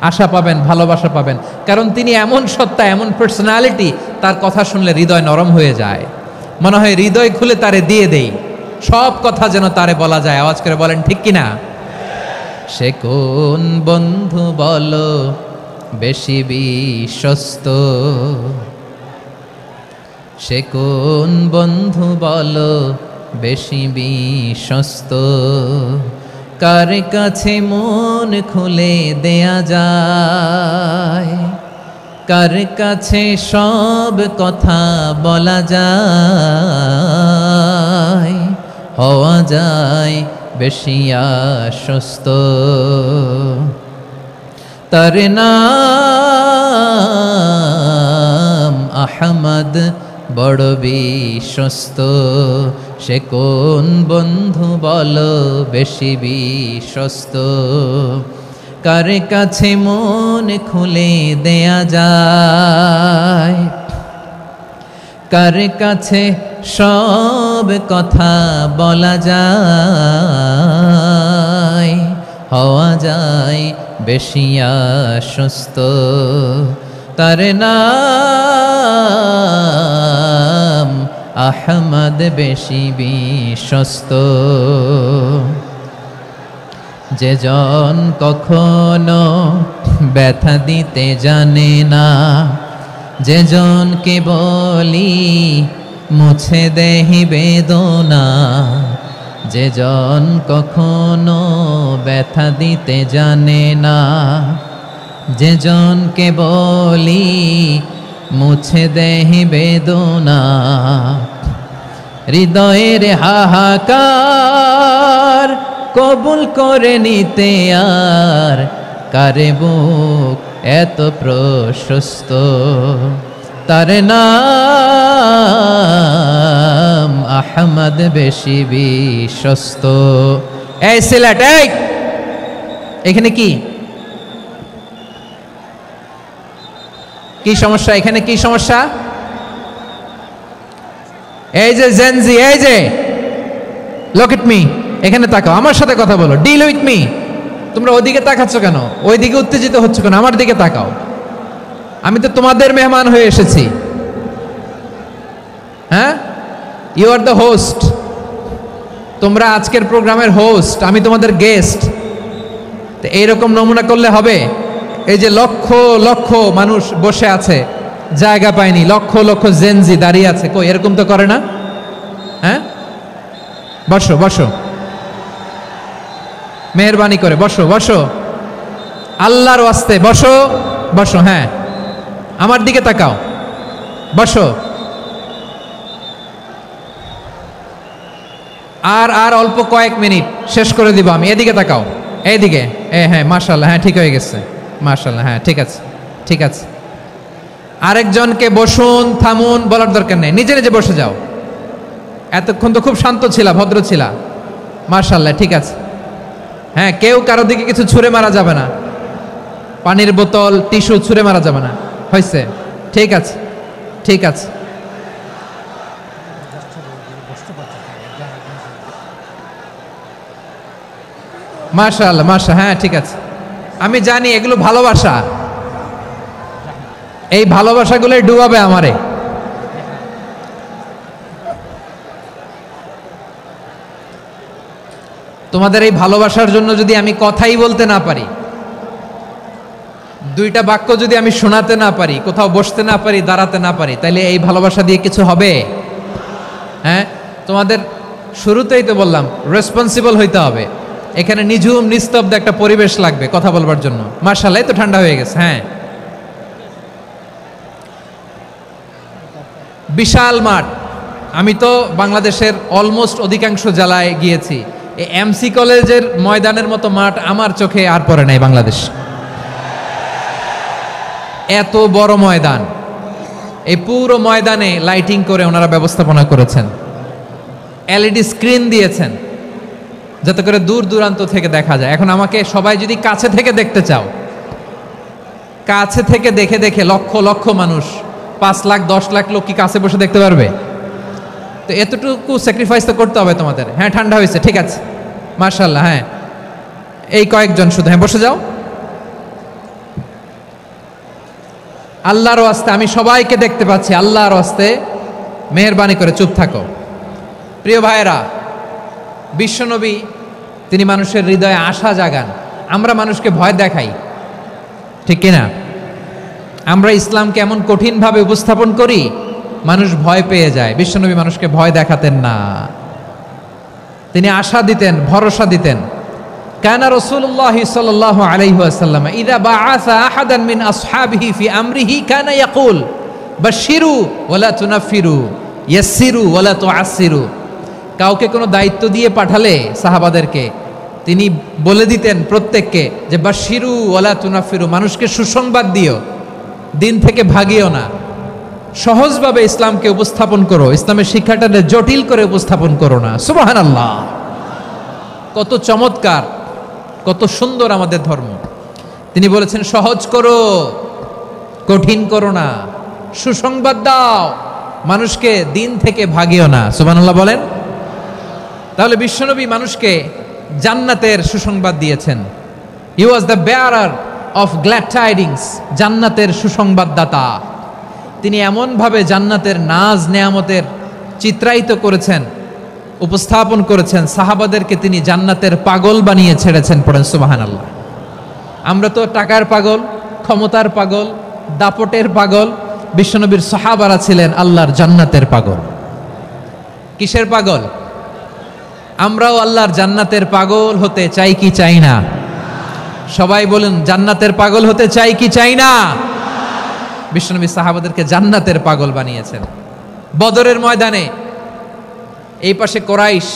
আশা পাবেন, ভালোবাসা পাবেন। কারণ তিনি এমন সত্তা, এমন পার্সোনালিটি, তার কথা শুনলে হৃদয় নরম হয়ে যায়। মনে হয় হৃদয় খুলে তারে দিয়ে দেই, সব কথা যেন তারে বলা যায়। আওয়াজ করে বলেন ঠিক কিনা? সে কোন বন্ধু বলো বেশি বিশ্বস্ত, সে কোন বন্ধু বলো বেশি বিশ্বস্ত, কার কাছে মন খুলে দেয়া যায়, কার কাছে সব কথা বলা যায়, হওয়া যায় বেশি আশ্বস্ত। তার নাম আহমদ, বড় বিশ্বস্ত। সে কোন বন্ধু বলো বেশি বিশ্বস্ত, কার কাছে মন খুলে দেয়া যায়, কার কাছে সব কথা বলা যায়, হওয়া যায় বেশি আশ্বস্ত। তার নাম আহমদ, বেশি বিশ্বস্ত। যে জন কখনো ব্যথা দিতে জানে না, যে জনকে বলি মুছে দেহি বেদনা, যে জন কখনো ব্যথা দিতে জানে না, যে জনকে বলি মুছে দেহি বেদনা, হৃদয়ের হাহাকার কবুল করে নিতে আর কারে বুক এত প্রশস্ত। তার নাম আহমদ, বেশি বিশ্বস্ত। এই সিলেট, এই এখানে কি কি সমস্যা? এখানে কি সমস্যা? এই যে জেনজি, এই যে লুক এট মি, এখানে তাকাও, আমার সাথে কথা বলো, ডিল উইথ মি। তোমরা ওইদিকে তাকাচ্ছ কেন? ওইদিকে উত্তেজিত হচ্ছ কেন? আমার দিকে তাকাও। আমি তো তোমাদের মেহমান হয়ে এসেছি। হ্যাঁ, ইউ আর দ্য হোস্ট। তোমরা আজকের প্রোগ্রামের হোস্ট, আমি তোমাদের গেস্ট। তো এইরকম নমুনা করলে হবে? এই যে লক্ষ লক্ষ মানুষ বসে আছে, জায়গা পায়নি, লক্ষ লক্ষ জেনজি দাঁড়িয়ে আছে, কই এরকম তো করে না? হ্যাঁ, বসো বসো, মেহরবানি করে বসো বসো, আল্লাহর ওয়াস্তে বসো বসো। হ্যাঁ, আমার দিকে তাকাও, বসো। আর আর অল্প কয়েক মিনিট, শেষ করে দিব আমি। এদিকে তাকাও, এইদিকে। হ্যাঁ, মাশাআল্লাহ, হ্যাঁ ঠিক হয়ে গেছে, মাশাআল্লাহ, হ্যাঁ ঠিক আছে ঠিক আছে। আরেকজনকে বসুন, থামুন বলার দরকার নেই, নিজে নিজে বসে যাও। এতক্ষণ তো খুব শান্ত ছিলা, ভদ্র ছিলা, মাশাআল্লাহ ঠিক আছে। হ্যাঁ, কেউ কারো দিকে কিছু ছুঁড়ে মারা যাবে না। পানির বোতল, টিস্যু ছুঁড়ে মারা যাবে না। হয়েছে? ঠিক আছে, ঠিক আছে। মাশাআল্লাহ, হ্যাঁ ঠিক আছে। আমি জানি এগুলো ভালোবাসা, এই ভালোবাসাগুলোই ডুবাবে আমারে। তোমাদের এই ভালোবাসার জন্য যদি আমি কথাই বলতে না পারি, দুইটা বাক্য যদি আমি শোনাতে না পারি, কোথাও বসতে না পারি, দাঁড়াতে না পারি, তাহলে এই ভালোবাসা দিয়ে কিছু হবে? হ্যাঁ, তোমাদের শুরুতেই তো বললাম রেসপন্সিবল হইতে হবে। এখানে নিঝুম নিস্তব্ধ একটা পরিবেশ লাগবে কথা বলবার জন্য। মাশাআল্লাহ, তো ঠান্ডা হয়ে গেছে। হ্যাঁ, বিশাল মাঠ। আমি তো বাংলাদেশের অলমোস্ট অধিকাংশ জেলায় গিয়েছি, এই এমসি কলেজের ময়দানের মতো মাঠ আমার চোখে আর পড়ে নাই বাংলাদেশ। এত বড় ময়দান, এই পুরো ময়দানে লাইটিং করে ওনারা ব্যবস্থাপনা করেছেন, এলইডি স্ক্রিন দিয়েছেন যাতে করে দূর দূরান্ত থেকে দেখা যায়। এখন আমাকে সবাই যদি কাছে থেকে দেখতে চাও, কাছে থেকে দেখে দেখে লক্ষ লক্ষ মানুষ, 5 লাখ 10 লাখ লোক কি কাছে বসে দেখতে পারবে? তো এতটুকু স্যাক্রিফাইস তো করতে হবে তোমাদের। হ্যাঁ, ঠান্ডা হয়েছে, ঠিক আছে, মাশাআল্লাহ। হ্যাঁ, এই কয়েকজন শুধু, হ্যাঁ বসে যাও। আল্লাহর ওয়াস্তে আমি সবাইকে দেখতে পাচ্ছি, আল্লাহর ওয়াস্তে মেহেরবানি করে চুপ থাকো। প্রিয় ভাইয়েরা, বিশ্বনবী তিনি মানুষের হৃদয়ে আশা জাগান। আমরা মানুষকে ভয় দেখাই, ঠিক কিনা? আমরা ইসলামকে এমন কঠিনভাবে উপস্থাপন করি, মানুষ ভয় পেয়ে যায়। বিশ্বনবী মানুষকে ভয় দেখাতেন না, তিনি আশা দিতেন, ভরসা দিতেন। কানা রাসূলুল্লাহ সাল্লাল্লাহু আলাইহি ওয়াসাল্লাম ইযা বাআসা আহাদান মিন আসহাবিহি ফি আমরিহি কানা ইয়াকুল বাশশিরু ওয়ালা তুনাফিরু ইয়াসসিরু ওয়ালা তুআসসিরু। কাউকে কোনো দায়িত্ব দিয়ে পাঠালে সাহাবাদেরকে তিনি বলে দিতেন প্রত্যেককে যে বাশশিরু ওয়ালা তুনাফিরু, মানুষকে সুসংবাদ দিও, দিন থেকে ভাগিও না, সহজভাবে ইসলামকে উপস্থাপন করো, ইসলামের শিক্ষাটা জটিল করে উপস্থাপন করো না। সুবহানাল্লাহ, কত চমৎকার, কত সুন্দর আমাদের ধর্ম। তিনি বলেছেন সহজ করো, কঠিন করো না, সুসংবাদ দাও, মানুষকে দিন থেকে ভাগিও না। সুবহানাল্লাহ বলেন। তাহলে বিশ্বনবী মানুষকে জান্নাতের সুসংবাদ দিয়েছেন। He was the bearer of glad tidings, জান্নাতের সুসংবাদদাতা। তিনি এমনভাবে জান্নাতের নাজ নেয়ামতের চিত্রায়িত করেছেন, উপস্থাপন করেছেন, সাহাবাদেরকে তিনি জান্নাতের পাগল বানিয়ে ছেড়েছেন। পড়েন সুবহানাল্লাহ। আমরা তো টাকার পাগল, ক্ষমতার পাগল, দাপটের পাগল। বিশ্বনবীর সাহাবারা ছিলেন আল্লাহর জান্নাতের পাগল। কিসের পাগল? আমরাও আল্লাহর জান্নাতের পাগল হতে চাই কি চাই না? সবাই বলুন, জান্নাতের পাগল হতে চাই কি চাই না? বিশ্বনবী সাহাবাদেরকে জান্নাতের পাগল বানিয়েছেন। বদরের ময়দানে এই পাশে কোরাইশ,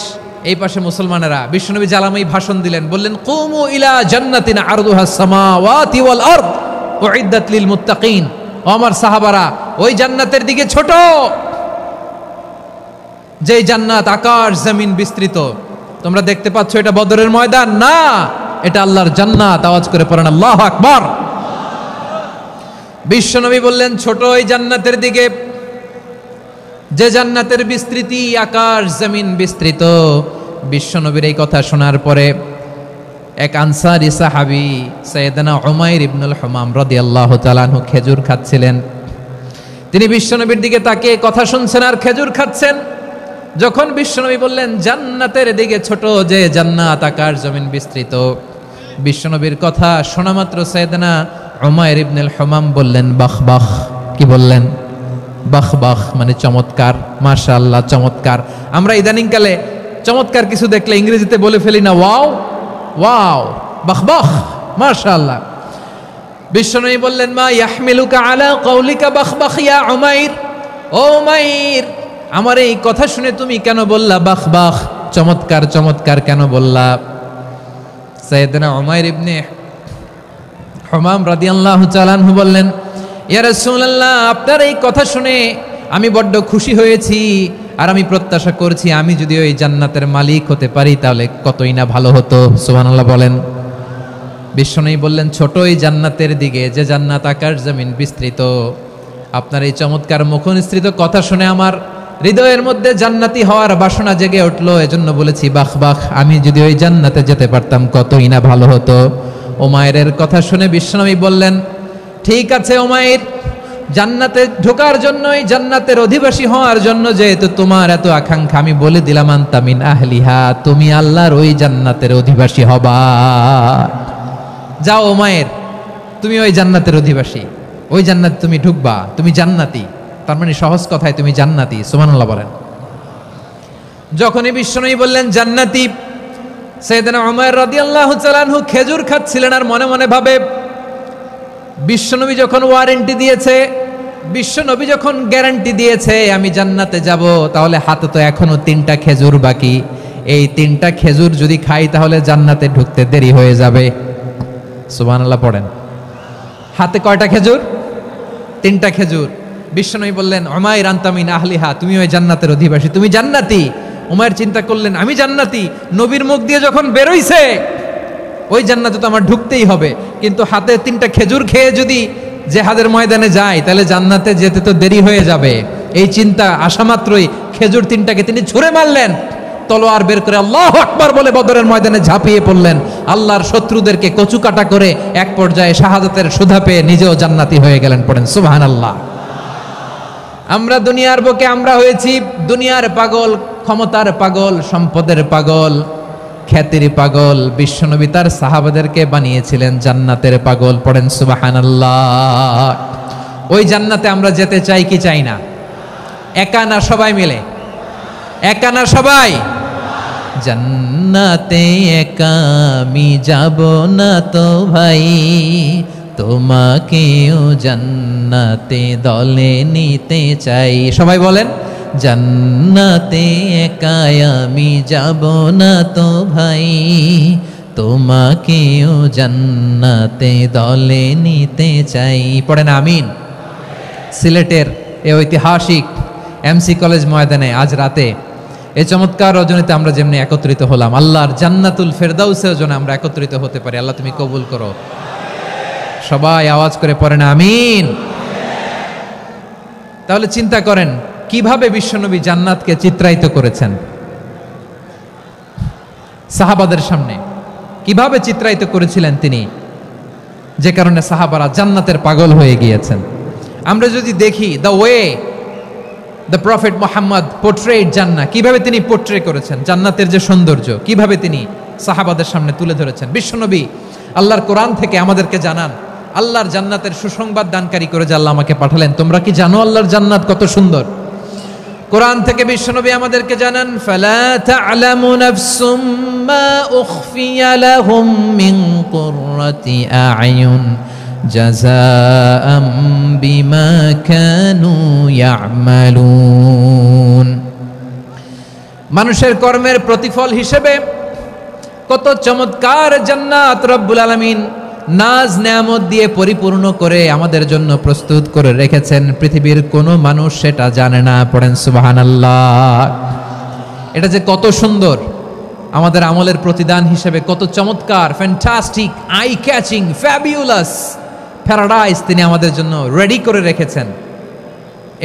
এই পাশে মুসলমানেরা, বিশ্বনবী জালামাই ভাষণ দিলেন, বললেন কুমু ইলা জান্নাতিন আরদুহাস সামাওয়াতি ওয়াল আরদ উইদ্দাত লিল মুত্তাকিন। ও আমার সাহাবারা, ওই জান্নাতের দিকে ছোট, যেই জান্নাত আকাশ জমিন বিস্তৃত। তোমরা দেখতে পাচ্ছ এটা বদরের ময়দান না, এটা আল্লাহর জান্নাত। আওয়াজ করে পড়েন আল্লাহু আকবার। বিশ্বনবী বললেন ছোট ওই জান্নাতের দিকে, যে জান্নাতের বিস্তৃতি আকাশ জমিন বিস্তৃত। বিশ্বনবীর এই কথা শোনার পরে এক আনসারী সাহাবী সাইয়েদনা উমাইর ইবনুল হুমাম রাদিয়াল্লাহু তাআলা আনহু খেজুর খাচ্ছিলেন। তিনি বিশ্বনবীর দিকে তাকিয়ে কথা শুনছেন আর খেজুর খাচ্ছেন। যখন বিশ্বনবী বললেন জান্নাতের দিকে ছোট, যে জান্নাত আকাশ জমিন বিস্তৃত, বিশ্বনবীর কথা শোনা মাত্র সাইয়েদনা উমাইর ইবনুল হুমাম বললেন বাহ বাহ। কি বললেন? বাহ বাহ, মানে চমৎকার, মাশাআল্লাহ চমৎকার। আমরা ইদানিংকালে চমৎকার কিছু দেখলে ইংরেজিতে বলে ফেলি না ওয়াও ওয়াও, বাহ বাহ, মাশাআল্লাহ। বিশ্বনবী বললেন মা ইয়াহমিলুকা আলা কওলিকা বাহ বাহ ইয়া উমাইর। ও উমাইর, আমার এই কথা শুনে তুমি কেন বললা বাহ বাহ, চমৎকার চমৎকার কেন বললা? সাইয়েদনা উমাইর ইবনে হুমাম রাদিয়াল্লাহু তাআলা আনহু বললেন ইয়া রাসূলুল্লাহ, আপনার এই কথা শুনে আমি বড্ড খুশি হয়েছি, আর আমি প্রত্যাশা করছি আমি যদি ওই জান্নাতের মালিক হতে পারি তাহলে কতই না ভালো হতো। সুবহানাল্লাহ বলেন। বিশ্বনবী বললেন, ছোট এই জান্নাতের দিকে, যে জান্নাত আকাশ জমিন বিস্তৃত। আপনার এই চমৎকার মুখনিসৃত কথা শুনে আমার হৃদয়ের মধ্যে জান্নাতি হওয়ার বাসনা জেগে উঠলো। এজন্য বলেছি, বাহ বাহ, আমি যদি ওই জান্নাতে যেতে পারতাম কতই না ভালো হতো। উমাইরের কথা শুনে বিশ্বনবী বললেন, ঠিক আছে উমাইর, জান্নাতে ঢোকার জন্য, এই জান্নাতের অধিবাসী হওয়ার জন্য যেহেতু তোমার এত আকাঙ্ক্ষা, আমি বলে দিলাম, আনতা মিন আহলিহা, তুমি আল্লাহর ওই জান্নাতের অধিবাসী হবা। যাও উমাইর, তুমি ওই জান্নাতের অধিবাসী, ওই জান্নাতে তুমি ঢুকবা, তুমি জান্নাতি। তার মানে সহজ কথায় তুমি জান্নাতি। সুবহানাল্লাহ বলেন। যখনই বিশ্বনবী বললেন জান্নাতি, সাইয়েদনা উমাইর রাদিয়াল্লাহু তাআলা আনহু খেজুর খাচ্ছিলেন আর মনে মনে ভাবে, বিশ্বনবী যখন ওয়ারেন্টি দিয়েছে, বিশ্বনবী যখন গ্যারান্টি দিয়েছে আমি জান্নাতে যাব, তাহলে হাতে তো এখনো 3টা খেজুর বাকি। এই 3টা খেজুর যদি খাই তাহলে জান্নাতে ঢুকতে দেরি হয়ে যাবে। সুবহানাল্লাহ পড়েন। হাতে কয়টা খেজুর? 3টা খেজুর। বিশ্বনবী বললেন, উমাইর আনতা মিন আহলিহা, তুমি ওই জান্নাতের অধিবাসী, তুমি জান্নাতি। উমাইর চিন্তা করলেন, আমি জান্নাতি, নবীর মুখ দিয়ে যখন বেরোইছে ওই জান্নাতে তো আমার ঢুকতেই হবে, কিন্তু হাতে 3টা খেজুর খেয়ে যদি জেহাদের ময়দানে যাই তাহলে জান্নাতে যেতে তো দেরি হয়ে যাবে। এই চিন্তা আসা মাত্রই খেজুর 3টাকে তিনি ছুঁড়ে মারলেন, তলোয়ার বের করে আল্লাহু আকবার বলে বদরের ময়দানে ঝাঁপিয়ে পড়লেন। আল্লাহর শত্রুদেরকে কচু কাটা করে এক পর্যায়ে শাহাদাতের সুধা পেয়ে নিজেও জান্নাতি হয়ে গেলেন। পড়েন সুবহানাল্লাহ। আমরা দুনিয়ার বুকে আমরা হয়েছি দুনিয়ার পাগল, ক্ষমতার পাগল, সম্পদের পাগল, খ্যাতির পাগল। বিশ্বনবী তার সাহাবাদেরকে বানিয়েছিলেন জান্নাতের পাগল। পড়েন সুবহানাল্লাহ। ওই জান্নাতে আমরা যেতে চাই কি চাই না? একা না সবাই মিলে? একা না সবাই? জান্নাতে একা আমি যাব না তো ভাই, তোমাকেও জান্নাতে দলে নিতে চাই। সবাই বলেন, জান্নাতে একা আমি যাব না তো ভাই, তোমাকেও জান্নাতে দলে নিতে চাই। পড়েন আমিন। সিলেটের এই ঐতিহাসিক এমসি কলেজ ময়দানে আজ রাতে এই চমৎকার রজনীতে আমরা যেমনি একত্রিত হলাম, আল্লাহর জান্নাতুল ফেরদাউসের জন্য আমরা একত্রিত হতে পারি। আল্লাহ তুমি কবুল করো। সবাই আওয়াজ করে পড়েন আমিন। তাহলে চিন্তা করেন কিভাবে বিশ্বনবী জান্নাতকে চিত্রায়িত করেছেন সাহাবাদের সামনে, কিভাবে চিত্রায়িত করেছিলেন তিনি, যে কারণে সাহাবারা জান্নাতের পাগল হয়ে গিয়েছেন। আমরা যদি দেখি the way the prophet Muhammad portrait জান্নাত, কিভাবে তিনি পোর্ট্রে করেছেন জান্নাতের যে সৌন্দর্য, কিভাবে তিনি সাহাবাদের সামনে তুলে ধরেছেন। বিশ্বনবী আল্লাহর কোরআন থেকে আমাদেরকে জানান, আল্লাহর জান্নাতের সুসংবাদ দানকারী করে যে আল্লাহ আমাকে পাঠালেন। তোমরা কি জানো আল্লাহর জান্নাত কত সুন্দর? কোরআন থেকে বিশ্বনবী আমাদেরকে জানান, ফালা তা'লামু নাফসুম মা উখফিয়া লাহুম মিন কুররাতি আ'য়ুন জাযাআম বিমা কানু ইয়া'মালুন। মানুষের কর্মের প্রতিফল হিসেবে কত চমৎকার জান্নাত রব্বুল আলামিন নাজ নেয়ামত দিয়ে পরিপূর্ণ করে আমাদের জন্য প্রস্তুত করে রেখেছেন। পৃথিবীর কোনো মানুষ সেটা জানে না। পড়েন সুবহানাল্লাহ। এটা যে কত সুন্দর, আমাদের আমলের প্রতিদান হিসেবে কত চমৎকার, fantastic, eye catching, fabulous paradise তিনি আমাদের জন্য রেডি করে রেখেছেন।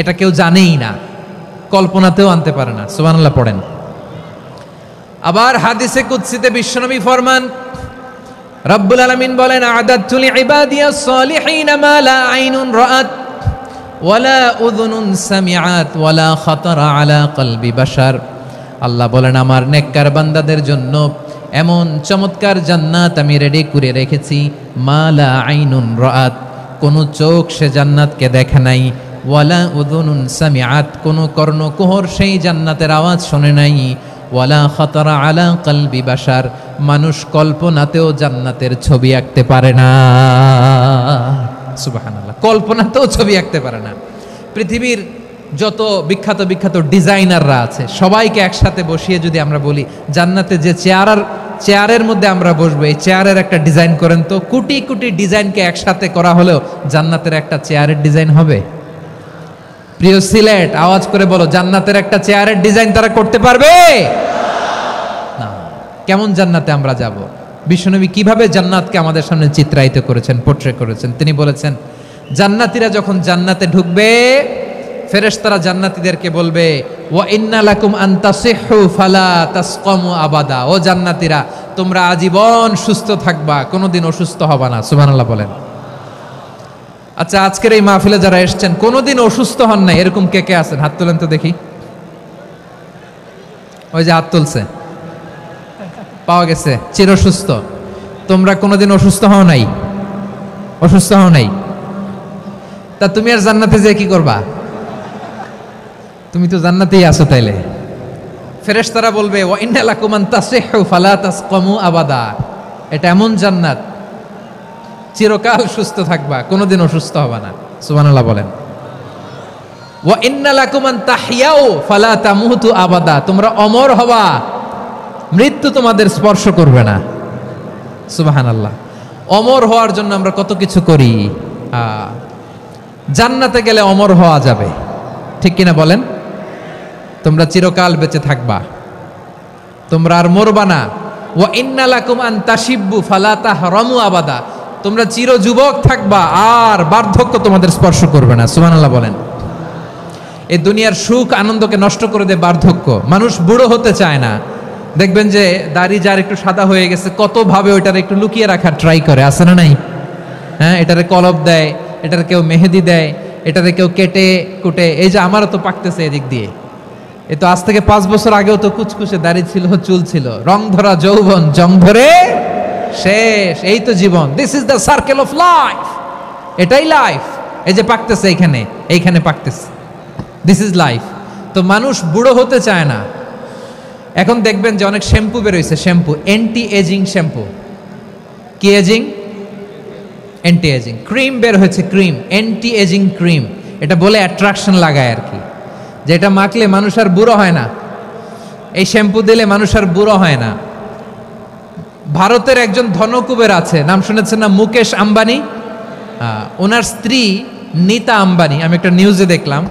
এটা কেউ জানেই না, কল্পনাতেও আনতে পারে না। সুবহানাল্লাহ পড়েন। আবার হাদিসে কুদসিতে বিশ্বনবী ফরমান, রব্বুল আলামিন বলেন, আ'দাদতু লিইবাদিয়াস সালিহিনা মা লা আইনুন রাআত ওয়ালা উযুনুন সামিআত ওয়ালা খাতারা আলা কলবি বাশার। আল্লাহ বলেন, আমার নেককার বান্দাদের জন্য এমন চমৎকার জান্নাত আমি রেডি করে রেখেছি, মা লা আইনুন রাআত, কোন চোখ সে জান্নাতকে দেখে নাই, ওয়ালা উযুনুন সামিআত, কোন কর্ণকুহর সেই জান্নাতের আওয়াজ শোনে নাই, ওয়ালা খাতারা আলা কলবি বাশার, মানুষ কল্পনাতেও জান্নাতের ছবি আঁকতে পারে না। সুবহানাল্লাহ, কল্পনাতেও ছবি আঁকতে পারে না। পৃথিবীর যত বিখ্যাত বিখ্যাত ডিজাইনাররা আছে সবাইকে একসাথে বসিয়ে যদি আমরা বলি জান্নাতে যে চেয়ারের মধ্যে আমরা বসবো, এই চেয়ারের একটা ডিজাইন করেন তো, কোটি কোটি ডিজাইনকে একসাথে করা হলেও জান্নাতের একটা চেয়ারের ডিজাইন হবে? প্রিয় সিলেট, আওয়াজ করে বলো, জান্নাতের একটা চেয়ারের ডিজাইন তারা করতে পারবে না। কেমন জান্নাতে আমরা যাব? বিশ্বনবী কিভাবে জান্নাতকে আমাদের সামনে চিত্রায়িত করেছেন, পোট্রে করেছেন। তিনি বলেছেন, জান্নাতীরা যখন জান্নাতে ঢুকবে, ফেরেশতারা জান্নাতীদেরকে বলবে, ওয়া ইন্না লাকুম আন তাসিহু ফালা তাসকামু আবাদা। ও জান্নাতীরা, তোমরা আজীবন সুস্থ থাকবা, কোনোদিন অসুস্থ হবা না। সুবহানাল্লাহ বলেন। আচ্ছা, আজকের এই মাহফিলে যারা এসেছেন কোনোদিন অসুস্থ হন নাই, এরকম কে কে আছেন? হাত তোলেন তো দেখি। ওই যে হাত তুলছে, পাওয়া গেছে, চিরসুস্থ। তোমরা কোনোদিন অসুস্থ হও নাই? অসুস্থ হও নাই? তা তুমি আর জান্নাতে যে কি করবা? তুমি তো জান্নাতেই আছো তাইলে। ফেরেশতারা বলবে, ওয়া ইন্না লাকুম আন তাসিহু ফালা তাসকামু আবাদা। এটা এমন জান্নাত, চিরকাল সুস্থ থাকবা, কোনোদিন অসুস্থ হবা না। সুবহানাল্লাহ বলেন। ওয়া ইন্না লাকুম আন তাহইয়াউ ফালা তামুতু আবাদা। তোমরা অমর হবা, মৃত্যু তোমাদের স্পর্শ করবে না। সুবহানাল্লাহ। অমর হওয়ার জন্য আমরা কত কিছু করি। জান্নাতে গেলে অমর হওয়া যাবে, ঠিক কিনা বলেন? তোমরা চিরকাল বেঁচে থাকবা, তোমরা আর মরবা না। ওয়া ইন্না লাকুম আন তাশিব্বু ফালা তাহরামু আবাদা। তোমরা চির যুবক থাকবা, আর বার্ধক্য তোমাদের স্পর্শ করবে না। সুবহানাল্লাহ বলেন। এই দুনিয়ার সুখ আনন্দকে নষ্ট করে দেয় বার্ধক্য। মানুষ বুড়ো হতে চায় না। দেখবেন যে দাড়ি যার একটু সাদা হয়ে গেছে, কত ভাবে ওইটার একটু লুকিয়ে রাখার ট্রাই করে, আছে না নাই? হ্যাঁ, এটারে কলপ দেয়, এটার কেউ মেহেদি দেয়, এটারে কেউ কেটে কুটে। এই যে আমারও তো পাকতেছে এদিক দিয়ে, এ তো আজ থেকে 5 বছর আগেও তো কুচকুচে দাড়ি ছিল, চুল ছিল, রং ধরা যৌবন জং ধরে শেষ। এই তো জীবন। This is the circle of life. এটাই লাইফ। এই যে পাকতেছে এইখানে, এইখানে পাকতেছে, দিস ইজ লাইফ। তো মানুষ বুড়ো হতে চায় না। এখন দেখবেন যে অনেক শ্যাম্পু বেরোইছে, শ্যাম্পু, অ্যান্টি এজিং শ্যাম্পু। কি এজিং? Anti ageing. ক্রিম বের হয়েছে, ক্রিম, অ্যান্টি এজিং ক্রিম। এটা বলে অ্যাট্রাকশন লাগায় আর কি, যে এটা মাখলে মানুষ আর বুড়ো হয় না, এই শ্যাম্পু দিলে মানুষ আর বুড়ো হয় না। ভারতের একজন ধনকুবের আছে, নাম শুনেছেন না? মুকেশ আম্বানি। ওনার স্ত্রী নীতা আম্বানি, আমি একটা নিউজে দেখলাম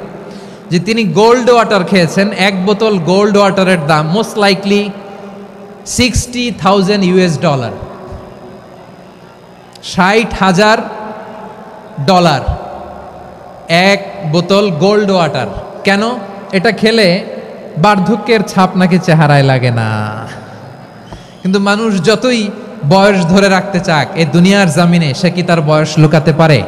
যে তিনি গোল্ড ওয়াটার খেয়েছেন। 1 বোতল গোল্ড ওয়াটারের দাম মোস্ট লাইকলি $60,000, $60,000 1 বোতল গোল্ড ওয়াটার। কেন? এটা খেলে বার্ধক্যের ছাপ নাকি চেহারায় লাগে না। কিন্তু মানুষ যতই বয়স ধরে রাখতে চাক এই দুনিয়ার জামিনে, সে কি তার বয়স লুকাতে পারে?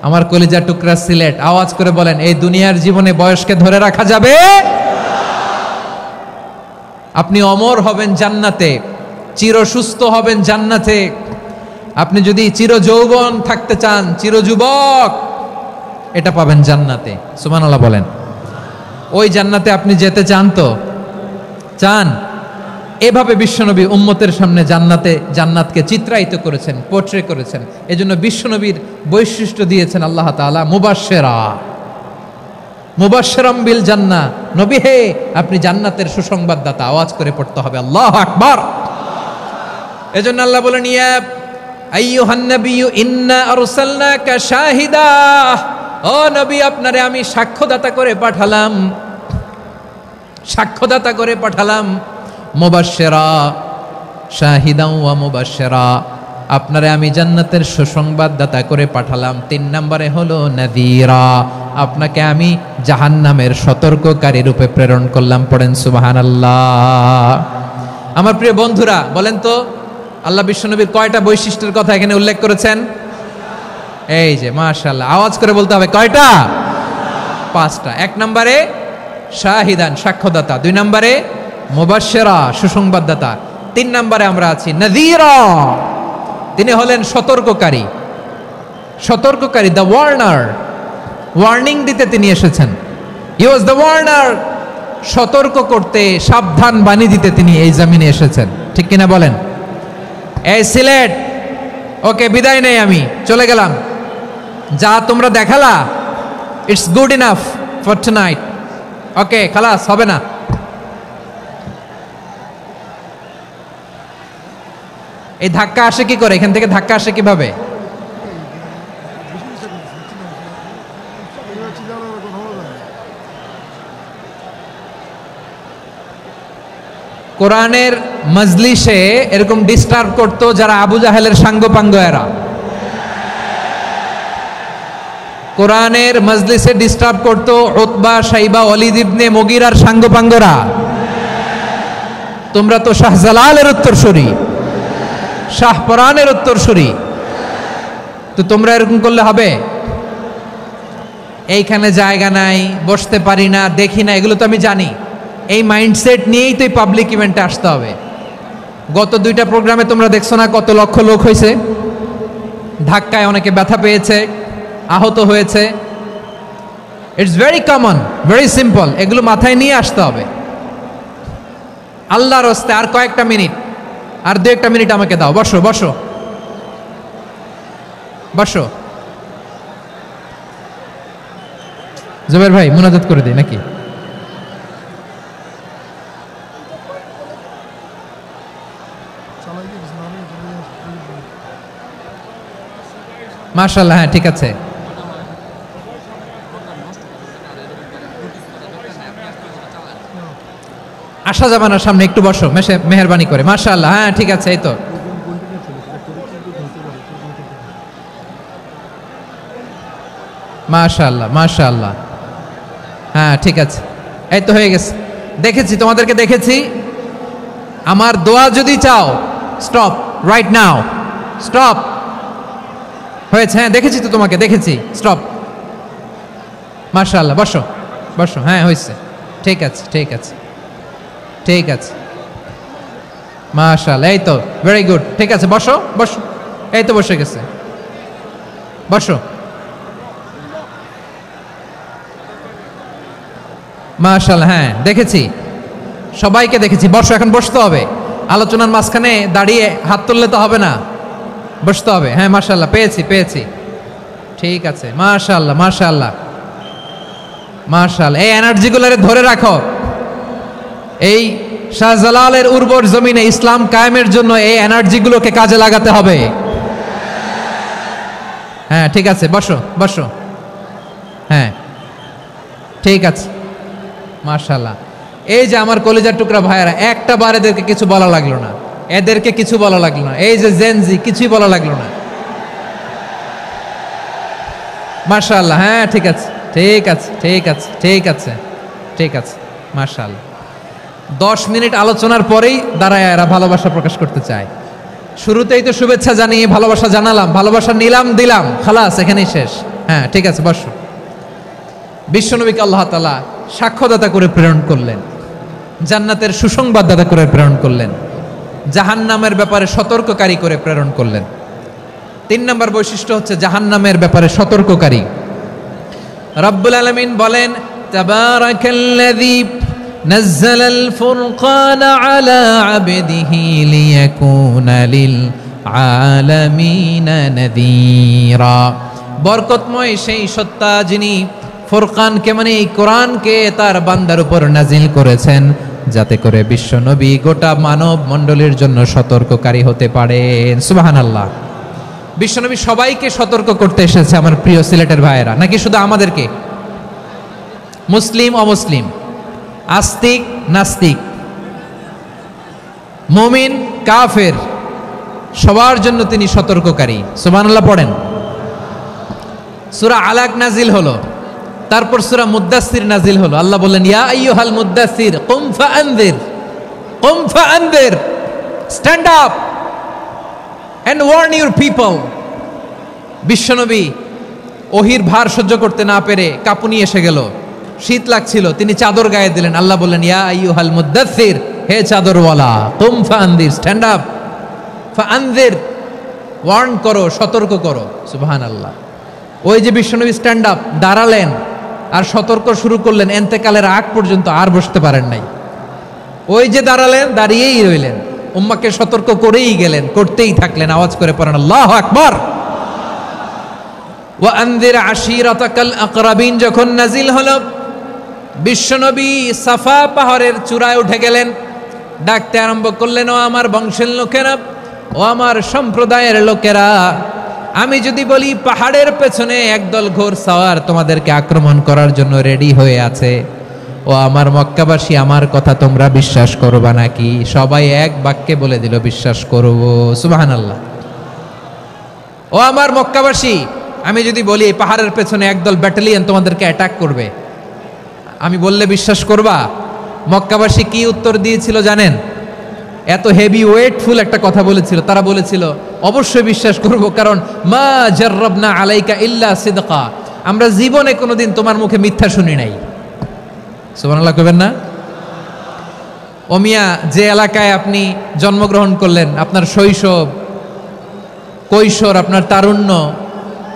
আমার কলিজা টুকরা সিলেট, আওয়াজ করে বলেন, এই দুনিয়ার জীবনে বয়সকে ধরে রাখা যাবে? আপনি অমর হবেন জান্নাতে, চির সুস্থ হবেন জান্নাতে। আপনি যদি চির যৌবন থাকতে চান, চির যুবক, এটা পাবেন জান্নাতে। সুবহানাল্লাহ বলেন। ওই জান্নাতে আপনি যেতে চান তো? চান? এভাবে বিশ্বনবী উম্মতের সামনে জান্নাতকে চিত্রায়িত করেছেন, পোট্রে করেছেন। এজন্য বিশ্বনবীর বৈশিষ্ট্য দিয়েছেন আল্লাহ তাআলা মুবাশশিরা, মুবাশশিরাম বিল জান্নাহ। নবী হে, আপনি জান্নাতের সুসংবাদদাতা। আওয়াজ করে পড়তে হবে আল্লাহু আকবার। এজন্য আল্লাহ বলেন, ইয়া আইয়ুহান নাবিয়্যু ইন্না আরসালনাকা শাহিদা। ও নবী, আপনারে আমি সাক্ষ্যদাতা করে পাঠালাম, সাক্ষ্যদাতা করে পাঠালাম। মুবাশশিরা, শাহিদাও ওয়া মুবাশশিরা, আপনারে আমি জান্নাতের সুসংবাদদাতা করে পাঠালাম। 3 নম্বরে হলো নাযীরা, আপনাকে আমি জাহান্নামের সতর্ককারী রূপে প্রেরণ করলাম। পড়েন সুবহানাল্লাহ। আমার প্রিয় বন্ধুরা, বলেন তো আল্লাহ বিশ্বনবীর কয়টা বৈশিষ্ট্যের কথা এখানে উল্লেখ করেছেন? এই যে মাশাআল্লাহ, আওয়াজ করে বলতে হবে, কয়টা? 5টা। 1 নম্বরে শাহিদান, সাক্ষ্যদাতা। 2 নম্বরে মুবাশশিরা, সুসংবাদদাতা। 3 নম্বরে আমরা আছি নাযীরা, তিনি হলেন সতর্ককারী। সতর্ককারী, দ্য ওয়ার্নার, ওয়ার্নিং দিতে তিনি এসেছেন। হি ওয়াজ দ্য ওয়ার্নার, সতর্ক করতে, সাবধান বাণী দিতে তিনি এই জমিনে এসেছেন। ঠিক কিনা বলেন? এই সিলেট, ওকে, বিদায় নেই, আমি চলে গেলাম। যা তোমরা দেখালা, it's good enough for tonight. Okay, খালাস, হবে না। এই ধাক্কা আসে কি করে? এখান থেকে ধাক্কা আসে কিভাবে? কোরআনের মজলিসে এরকম ডিস্টার্ব করতো যারা আবু জাহেলের সাঙ্গপাঙ্গ এরা। কোরআনের মজলিসে ডিস্টার্ব করতো উতবা, শাইবা, ওয়ালিদ ইবনে মুগীরার সাঙ্গপাঙ্গরা। তোমরা তো শাহজালালের উত্তরসূরি, শাহপরানের উত্তরসূরি, তো তোমরা এরকম করলে হবে? এইখানে জায়গা নাই, বসতে পারি না, দেখি না, এগুলো তো আমি জানি। এই মাইন্ডসেট নিয়েই তো এই পাবলিক ইভেন্টে আসতে হবে। গত 2টা প্রোগ্রামে তোমরা দেখছো না কত লক্ষ লোক হয়েছে, ধাক্কায় অনেকে ব্যথা পেয়েছে, আহত হয়েছে। It's very common, very simple, এগুলো মাথায় নিয়ে আসতে হবে। আল্লাহর হস্তে আর কয়েকটা মিনিট, আর 2-1 মিনিট আমাকে দাও। বসো বসো বসো। জুবাইর ভাই মুনাজাত করে দিই নাকি? মাশাআল্লাহ, হ্যাঁ ঠিক আছে। আসা যাবে না সামনে, একটু বসো মেহেরবানি করে। মাশাআল্লাহ, হ্যাঁ ঠিক আছে। এই তো মাশাআল্লাহ মাশাআল্লাহ, হ্যাঁ ঠিক আছে, এই তো হয়ে গেছে। দেখেছি তোমাদেরকে, দেখেছি। আমার দোয়া যদি চাও, স্টপ রাইট নাও, স্টপ। হয়েছে, হ্যাঁ দেখেছি তো তোমাকে, দেখেছি, স্টপ। মাশাআল্লাহ, বসো বসো, হ্যাঁ হয়েছে, ঠিক আছে ঠিক আছে ঠিক আছে। মাশাআল্লাহ, এই তো ভেরি গুড, ঠিক আছে, বসো বসো। এই তো বসে গেছে, বসো। মাশাআল্লাহ, হ্যাঁ দেখেছি, সবাইকে দেখেছি। বসো, এখন বসতে হবে। আলোচনার মাঝখানে দাঁড়িয়ে হাত তুললে তো হবে না, বসতে হবে। হ্যাঁ মাশাআল্লাহ, পেয়েছি পেয়েছি, ঠিক আছে। মাশাআল্লাহ মাশাআল্লাহ মাশাআল্লাহ, এই এনার্জিগুলোরে ধরে রাখো। এই শাহজালালের উর্বর জমিনে ইসলাম কায়েমের জন্য এই এনার্জিগুলোকে কাজে লাগাতে হবে। হ্যাঁ ঠিক আছে, বসো বসো, হ্যাঁ ঠিক আছে। মাশাআল্লাহ, এই যে আমার কলিজার টুকরা ভাইয়েরা, একটা বার এদেরকে কিছু বলা লাগলো না, এদেরকে কিছু বলা লাগলো না। এই যে জেনজি, কিছুই বলা লাগলো না। মাশাআল্লাহ, হ্যাঁ ঠিক আছে ঠিক আছে ঠিক আছে ঠিক আছে ঠিক আছে। মাশাআল্লাহ, 10 মিনিট আলোচনার পরেই দাঁড়ায় এরা ভালোবাসা প্রকাশ করতে চায়। শুরুতেই তো শুভেচ্ছা জানিয়ে ভালোবাসা জানালাম, ভালোবাসা নিলাম, দিলাম, খালাস, এখানেই শেষ। হ্যাঁ ঠিক আছে, বসো। বিশ্বনবীকে আল্লাহ তাআলা সাক্ষ্যদাতা করে প্রেরণ করলেন, জান্নাতের সুসংবাদদাতা করে প্রেরণ করলেন, জাহান্নামের ব্যাপারে সতর্ককারী করে প্রেরণ করলেন। 3 নম্বর বৈশিষ্ট্য হচ্ছে জাহান্নামের ব্যাপারে সতর্ককারী। রব্বুল আলামিন বলেন, তাবারাকাল্লাযী নাযালাল ফুরকানা আলা আবদিহি লিয়াকুনা লিল আলামিনা নাযীরা। বরকতময় সেই সত্তা যিনি ফুরকানকে, মানে এই কোরআনকে তার বান্দার উপর নাজিল করেছেন, যাতে করে বিশ্ব নবী গোটা মানব মণ্ডলীর জন্য সতর্ককারী হতে পারেন। সুবহানাল্লাহ। বিশ্বনবী সবাইকে সতর্ক করতে এসেছে, আমার প্রিয় সিলেটের ভাইয়েরা, নাকি শুধু আমাদেরকে? মুসলিম অমুসলিম, আস্তিক নাস্তিক, মুমিন কাফের, সবার জন্য তিনি সতর্ককারী। সুবহানাল্লাহ পড়েন। সূরা আলাক নাজিল হলো, তারপর সূরা মুদ্দাসসির নাজিল হলো। আল্লাহ বললেন, ইয়া আইয়ুহাল মুদ্দাসসির কুম ফাআনযির, কুম ফাআনযির, stand up and warn your people. বিশ্বনবী ওহির ভার সহ্য করতে না পেরে কাঁপুনি এসে গেল, শীত লাগছিল, তিনি চাদর গায়ে দিলেন। আল্লাহ বললেন, ইয়া আইয়ুহাল মুদ্দাসসির, হে চাদরওয়ালা, কুম ফাআনযির, স্ট্যান্ড আপ, ফাআনযির, ওয়ার্ন করো, সতর্ক করো। সুবহানাল্লাহ। ওই যে বিশ্বনবী স্ট্যান্ড আপ, দাঁড়ালেন আর সতর্ক শুরু করলেন, এন্তেকালের আগ পর্যন্ত আর বসতে পারেন নাই। ওই যে দাঁড়ালেন, দাঁড়িয়েই রইলেন, উম্মাকে সতর্ক করেই গেলেন, করতেই থাকলেন। আওয়াজ করে পড়েন আল্লাহু আকবার। ওয়া আনযির আশীরাতাকাল আকরাবিন যখন নাজিল হলো, বিশ্বনবী সাফা পাহাড়ের চূড়ায় উঠে গেলেন, ডাকতে আরম্ভ করলেন, ও আমার বংশের লোকেরা, ও আমার সম্প্রদায়ের লোকেরা, আমি যদি বলি পাহাড়ের পেছনে একদল ঘোড়সাওয়ার তোমাদেরকে আক্রমণ করার জন্য রেডি হয়ে আছে, ও আমার মক্কাবাসী, আমার কথা তোমরা বিশ্বাস করবা নাকি? সবাই এক বাক্যে বলে দিল বিশ্বাস করব। সুবহানাল্লাহ। ও আমার মক্কাবাসী, আমি যদি বলি এই পাহাড়ের পেছনে একদল ব্যাটালিয়ন তোমাদেরকে অ্যাটাক করবে, আমি বললে বিশ্বাস করবা? মক্কাবাসী কি উত্তর দিয়েছিল জানেন? এত হেভি ওয়েটফুল একটা কথা বলেছিল। তারা বলেছিল অবশ্যই বিশ্বাস করব, কারণ মা জাররাবনা আলাইকা ইল্লা সিদকা, আমরা জীবনে কোনোদিন তোমার মুখে মিথ্যা শুনি নাই। সুবহানাল্লাহ কইবেন না? ও মিয়া, যে এলাকায় আপনি জন্মগ্রহণ করলেন, আপনার শৈশব, কৈশোর, আপনার তারুণ্য,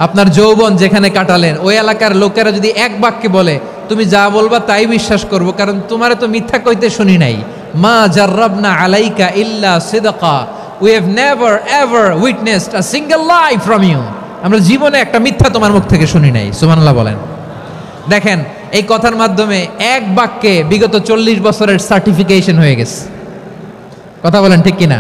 আপনার যৌবন যেখানে কাটালেন, ওই এলাকার লোকেরা যদি এক বাক্যে বলে তুমি যা বলবা তাই বিশ্বাস করব, কারণ তোমারে তো মিথ্যা কইতে শুনি নাই। মা জাররাবনা আলাইকা ইল্লা সিদকা, we have never ever witnessed a single lie from you, আমরা জীবনে একটা মিথ্যা তোমার মুখ থেকে শুনি নাই। সুবহানাল্লাহ বলেন। দেখেন, এই কথার মাধ্যমে এক বাক্যে বিগত 40 বছরের সার্টিফিকেশন হয়ে গেছে। কথা বলেন ঠিক কিনা?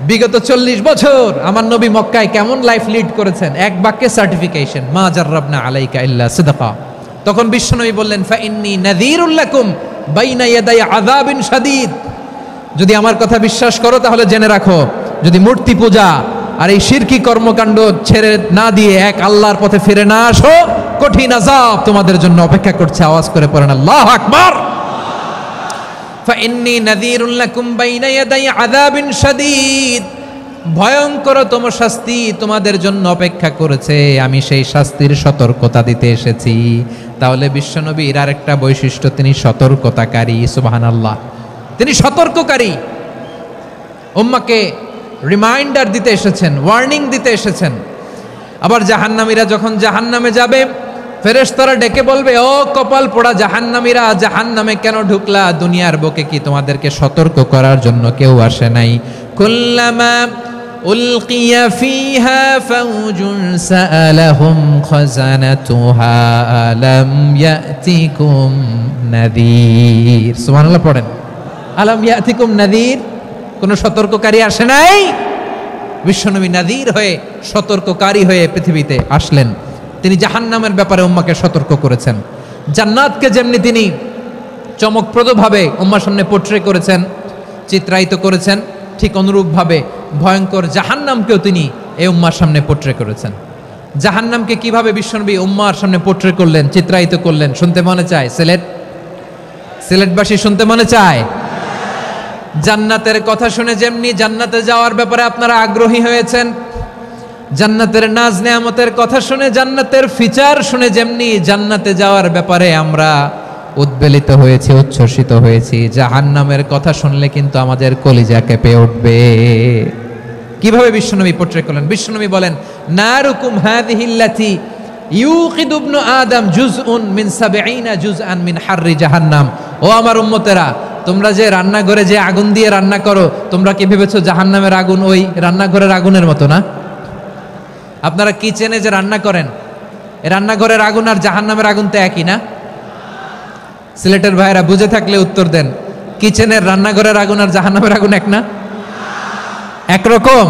বিগত 40 বছর আমার নবী মক্কায় কেমন লাইফ লিড করেছেন, এক বাক্যে সার্টিফিকেশন, মা জাররাবনা আলাইকা ইল্লা সিদকা। তখন বিশ্বনবী বললেন ফা ইন্নী নাযীরুল লাকুম বাইনা ইয়াদাই আযাবিন শাদীদ, যদি আমার কথা বিশ্বাস করো তাহলে জেনে রাখো, যদি মূর্তি পূজা আর এই শিরকি কর্মকাণ্ড ছেড়ে না দিয়ে এক আল্লাহর পথে ফিরে না আসো, কঠিন আযাব তোমাদের জন্য অপেক্ষা করছে। আওয়াজ করে পড়েন আল্লাহু আকবার। ফাইন্নী নাযীরুল লাকুম বাইনা ইয়াদাই আযাবিন শাদীদ, ভয়ঙ্করতম শাস্তি তোমাদের জন্য অপেক্ষা করেছে, আমি সেই শাস্তির সতর্কতা দিতে এসেছি। তাহলে বিশ্বনবীর আরেকটা বৈশিষ্ট্য, তিনি সতর্কতাকারী। সুবহানাল্লাহ, তিনি সতর্ককারী। উম্মাহকে রিমাইন্ডার দিতে এসেছেন, ওয়ার্নিং দিতে এসেছেন। আবার জাহান্নামীরা যখন জাহান্নামে যাবে, ফেরেশতারা ডেকে বলবে ও কপাল পোড়া জাহান্নামীরা, জাহান্নামে কেন ঢুকলা? দুনিয়ার বুকে কি তোমাদেরকে সতর্ক করার জন্য কেউ আসে নাই? কুল্লামা উলকিয়া ফিহা ফাউজুন সাআলাহুম খাজানাতুহা আলাম ইয়াতিকুম নাযীর। সুবহানাল্লাহ পড়েন। আলাম ইয়াতিকুম নাযীর, কোন সতর্ককারী আসে নাই? বিশ্বনবী নাযীর হয়ে, সতর্ককারী হয়ে পৃথিবীতে আসলেন। তিনি জাহান্নামের ব্যাপারে উম্মাকে সতর্ক করেছেন। জান্নাতকে যেমনি তিনি চমকপ্রদভাবে উম্মার সামনে পোট্রে করেছেন, চিত্রায়িত করেছেন, ঠিক অনুরূপভাবে ভয়ঙ্কর জাহান্নামকেও তিনি এই উম্মার সামনে পোট্রে করেছেন। জাহান্নামকে কিভাবে বিশ্বনবী উম্মার সামনে পোট্রে করলেন, চিত্রায়িত করলেন, শুনতে মনে চায়? সিলেটবাসী শুনতে মনে চায়? জান্নাতের কথা শুনে যেমনি জান্নাতে যাওয়ার ব্যাপারে আপনারা আগ্রহী হয়েছেন, জান্নাতের নাজ নেয়ামতের কথা শুনে, জান্নাতের ফিচার শুনে যেমনি জান্নাতে যাওয়ার ব্যাপারে আমরা উদ্বেলিত হয়েছি, উচ্ছ্বসিত হয়েছি, জাহান্নামের কথা শুনলে কিন্তু আমাদের কলিজা কেঁপে উঠবে। কিভাবে বিশ্বনবী পোট্রে করলেন? বিশ্বনবী বলেন নারুকুম হাযিহিল্লাতী ইউকিদু ইবনু আদম জুজউন মিন ৭০ জুজআন মিন হাররি জাহান্নাম। ও আমার উম্মতেরা, তোমরা যে রান্নাঘরে যে আগুন দিয়ে রান্না করো, তোমরা কি ভেবেছো জাহান্নামের আগুন ওই রান্নাঘরের আগুনের মতো না? আপনারা কিচেনে যে রান্না করেন, রান্নাঘরের আগুন আর জাহান্নামের আগুন তো একই না? সিলেটের ভাইয়েরা বুঝে থাকলে উত্তর দেন, কিচেনের রান্নাঘরের আগুন আর জাহান্নামের আগুন এক না? একরকম?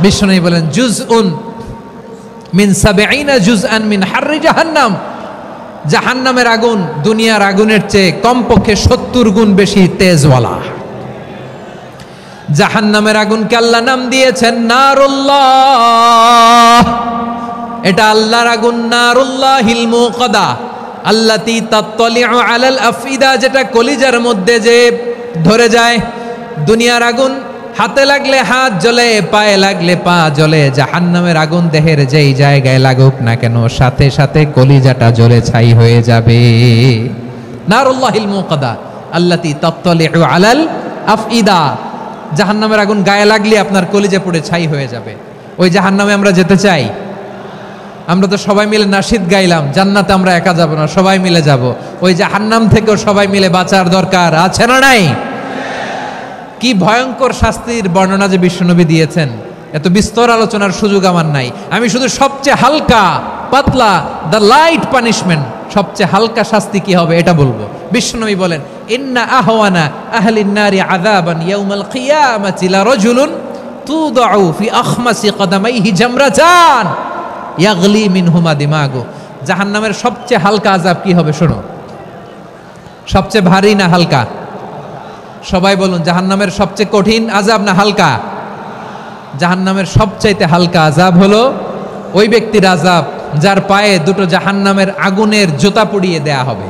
বিশ্বনবী বলেন জুজউন মিন ৭০ জুজআন মিন হাররি জাহান্নাম, জাহান্নামের আগুন দুনিয়ার আগুনের চেয়ে কমপক্ষে ৭০ গুণ বেশি তেজওয়ালা। জাহান্নামের আগুনকে আল্লাহ নাম দিয়েছেন নারুল্লাহ। এটা আল্লাহর আগুন, নারুল্লাহিল মুকাদা আল্লাতী তাত্তালিউ আলাল আফইদা, যেটা কলিজার মধ্যে যে ধরে যায়। দুনিয়ার আগুন হাতে লাগলে হাত জ্বলে, পায়ে লাগলে পা জ্বলে, জাহান্নামের আগুন দেহের যেই জায়গায় লাগুক না কেন সাথে সাথে কলিজাটা জ্বলে ছাই হয়ে যাবে। নারুল্লাহিল মুকাদা আল্লাতী তাত্তালিউ আলাল আফইদা, জাহান্নামের আগুন গায়ে লাগলে আপনার কলিজা পুড়ে ছাই হয়ে যাবে। ওই জাহান্নামে আমরা যেতে চাই? আমরা তো সবাই মিলে নাশিদ গাইলাম, জান্নাতে আমরা একা যাব না, সবাই মিলে যাব। ওই জাহান্নাম থেকেও সবাই মিলে বাঁচার দরকার আছে না নাই? কি ভয়ঙ্কর শাস্তির বর্ণনা যে বিশ্বনবী দিয়েছেন, এত বিস্তর আলোচনার সুযোগ আমার নাই। আমি শুধু সবচেয়ে হালকা পাতলা, দ্য লাইট পানিশমেন্ট, সবচেয়ে হালকা শাস্তি কি হবে এটা বলবো। বিশ্বনবী বলেন ইন্না আহওয়ানা আহলিন নারি আযাবান ইয়াউমাল কিয়ামাতি লারাজুলুন তুদাউ ফি আখমাসি কদামাইহি জামরাতান ইয়াগলি মিনহুমা দিমাগু। জাহান্নামের সবচেয়ে হালকা আযাব কি হবে শোনো। সবচেয়ে ভারী না হালকা? সবাই বলুন, জাহান্নামের সবচেয়ে কঠিন আযাব না হালকা? জাহান্নামের সবচাইতে হালকা আযাব হলো ওই ব্যক্তির আযাব যার পায়ে দুটো জাহান্নামের আগুনের জুতা পুড়িয়ে দেয়া হবে।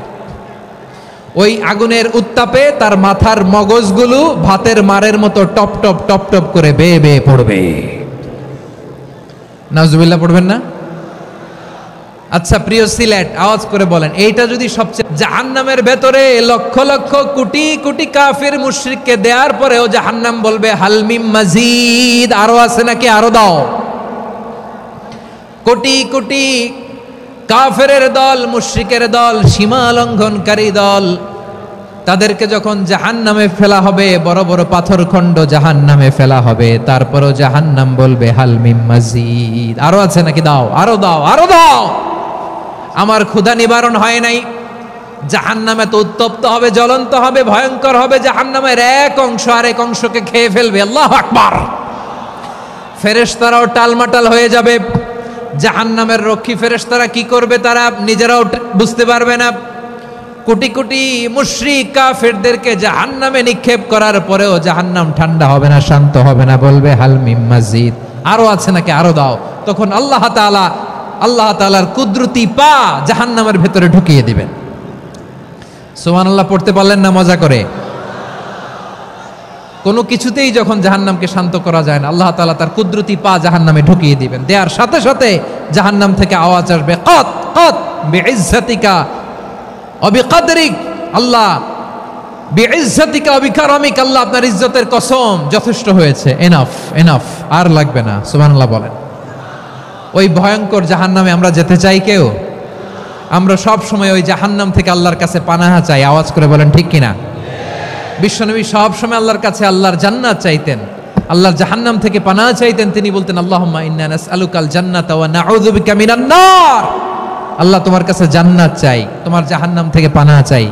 ওই আগুনের উত্তাপে তার মাথার মগজগুলো ভাতের মারের মতো টপ টপ টপ টপ করে বেয়ে বেয়ে পড়বে। নাউজুবিল্লাহ পড়বেন না? আচ্ছা প্রিয় সিলেট, আওয়াজ করে বলেন, এইটা যদি সবচেয়ে, জাহান্নামের ভেতরে লক্ষ লক্ষ কোটি কোটি কাফির মুশরিককে দেওয়ার পরেও জাহান্নাম বলবে হালমিম মাজিদ, আরো আছে নাকি, আরো দাও। কোটি কোটি কাফেরের দল, মুশরিকের দল, সীমা লঙ্ঘনকারী দল, তাদেরকে যখন জাহান্নামে ফেলা হবে, বড় বড় পাথরখণ্ড জাহান্নামে ফেলা হবে, তারপরও জাহান্নাম বলবে হালমিম মাজিদ, আরো আছে নাকি, দাও, আরো দাও, আরো দাও। আমার ক্ষুধা নিবারণ হয় নাই। জাহান্নামে তো উত্তপ্ত হবে, জ্বলন্ত হবে, ভয়ঙ্কর হবে। জাহান্নামের এক অংশ আরেক অংশকে খেয়ে ফেলবে। আল্লাহু আকবার। ফেরেশতারাও টালমাটাল হয়ে যাবে। জাহান্নামের রক্ষী ফেরেশতারা কি করবে তারা নিজেরাও বুঝতে পারবে না। কোটি কোটি মুশরিক কাফেরদেরকে জাহান্নামে নিক্ষেপ করার পরেও জাহান্নাম ঠান্ডা হবে না, শান্ত হবে না, বলবে হালমিম মাজিদ, আরো আছে নাকি, আরো দাও। তখন আল্লাহ তাআলার কুদরতি পা জাহান্নামের ভেতরে ঢুকিয়ে দিবেন। সুবহানাল্লাহ পড়তে পারলেন না মজা করে? কোনো কিছুতেই যখন জাহান্নামকে শান্ত করা যায় না, আল্লাহ তাআলা তার কুদরতি পা জাহান্নামে ঢুকিয়ে দিবেন। দেওয়ার সাথে সাথে জাহান্নাম থেকে আওয়াজ আসবে, কত কত বিইজ্জাতিকা ওয়া বিকদরিক, আল্লাহ বিইজ্জাতিকা ওয়া বিকারামিক, আল্লাহ আপনার ইজ্জতের কসম, যথেষ্ট হয়েছে, এনাফ এনাফ, আর লাগবে না। সুবহানাল্লাহ বলেন। ওই ভয়ঙ্কর জাহান্নামে আমরা যেতে চাই কেউ? আমরা সব সময় ওই জাহান্নাম থেকে আল্লাহর কাছে পানাহা চাই। আওয়াজ করে বলেন ঠিক কিনা? বিশ্বনবী সব সময় আল্লাহর কাছে আল্লাহর জান্নাত চাইতেন, আল্লাহর জাহান্নাম থেকে পানাহা চাইতেন। তিনি বলতেন, আল্লাহুম্মা ইন্না নাসআলুকাল জান্নাতা ওয়া নাউযু বিকা মিনান নার। আল্লাহ তোমার কাছে জান্নাত চাই, তোমার জাহান্নাম থেকে পানাহা চাই।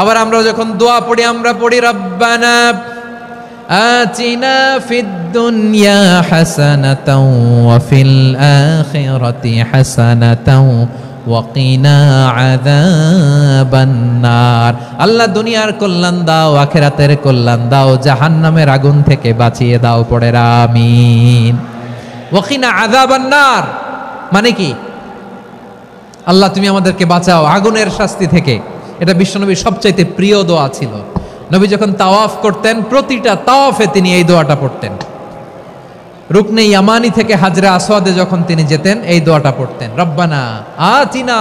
আবার আমরা যখন দোয়া পড়ি, আমরা পড়ি রব্বানা আতিনা ফিদ দুনিয়া হাসানাতাও ওয়া ফিল আখিরাতি হাসানাতাও ওয়া কিনা আযাবান নার। আল্লাহ দুনিয়ার কল্যাণ দাও, আখিরাতের কল্যাণ দাও, জাহান্নামের আগুন থেকে বাঁচিয়ে দাও। পড়ে আমিন। ওয়া কিনা আযাবান নার মানে কি? আল্লাহ তুমি আমাদেরকে বাঁচাও আগুনের শাস্তি থেকে। এটা বিশ্বনবীর সবচাইতে প্রিয় দোয়া ছিল। নবী যখন তাওয়াফ করতেন, প্রতিটা তাওয়াফে তিনি এই দোয়াটা পড়তেন। রুকনে ইয়ামানি থেকে হাজরা আসওয়াদে যখন তিনি যেতেন, এই দোয়াটা পড়তেন, রব্বানা আতিনা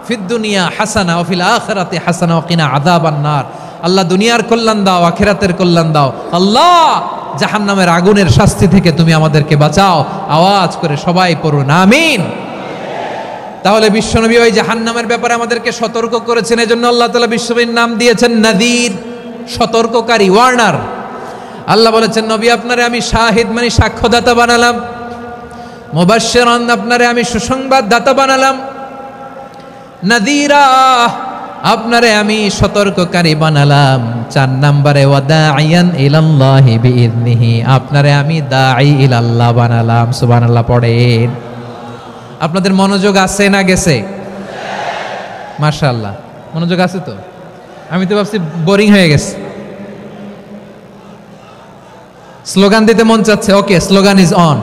ফিদ দুনিয়া হাসানা ওয়া ফিল আখিরাতি হাসানা ওয়া কিনা আযাবান নার। আল্লাহ দুনিয়ার কল্যাণ দাও, আখিরাতের কল্যাণ দাও। আল্লাহ জাহান্নামের আগুনের শাস্তি থেকে তুমি আমাদেরকে বাঁচাও। আওয়াজ করে সবাই পড়ুন আমিন। তাহলে বিশ্বনবী ওই জাহান্নামের ব্যাপারে আমাদেরকে সতর্ক করেছেন। এজন্য আল্লাহ তাআলা বিশ্বনবীর নাম দিয়েছেন নাযীর, সতর্ককারী, ওয়ার্নার। আল্লাহ বলেছেন, নবী আপনারে আমি শাহিদ মানে সাক্ষ্যদাতা বানালাম, মুবাশশিরান আপনারে আমি সুসংবাদদাতা বানালাম, নাযীরা আপনারে আমি সতর্ককারী বানালাম। 4 নম্বরে ওয়াদাইয়ান ইলাল্লাহি বিইذনিহি, আপনারে আমি দাঈ ইলাল্লাহ বানালাম। সুবহানাল্লাহ পড়েন। আপনাদের মনোযোগ আছে না গেছে? মাশাআল্লাহ মনোযোগ আছে তো। আমি তো ভাবছি বোরিং হয়ে গেছে। স্লোগান দিতে মন চাচ্ছে। ওকে, স্লোগান ইজ অন।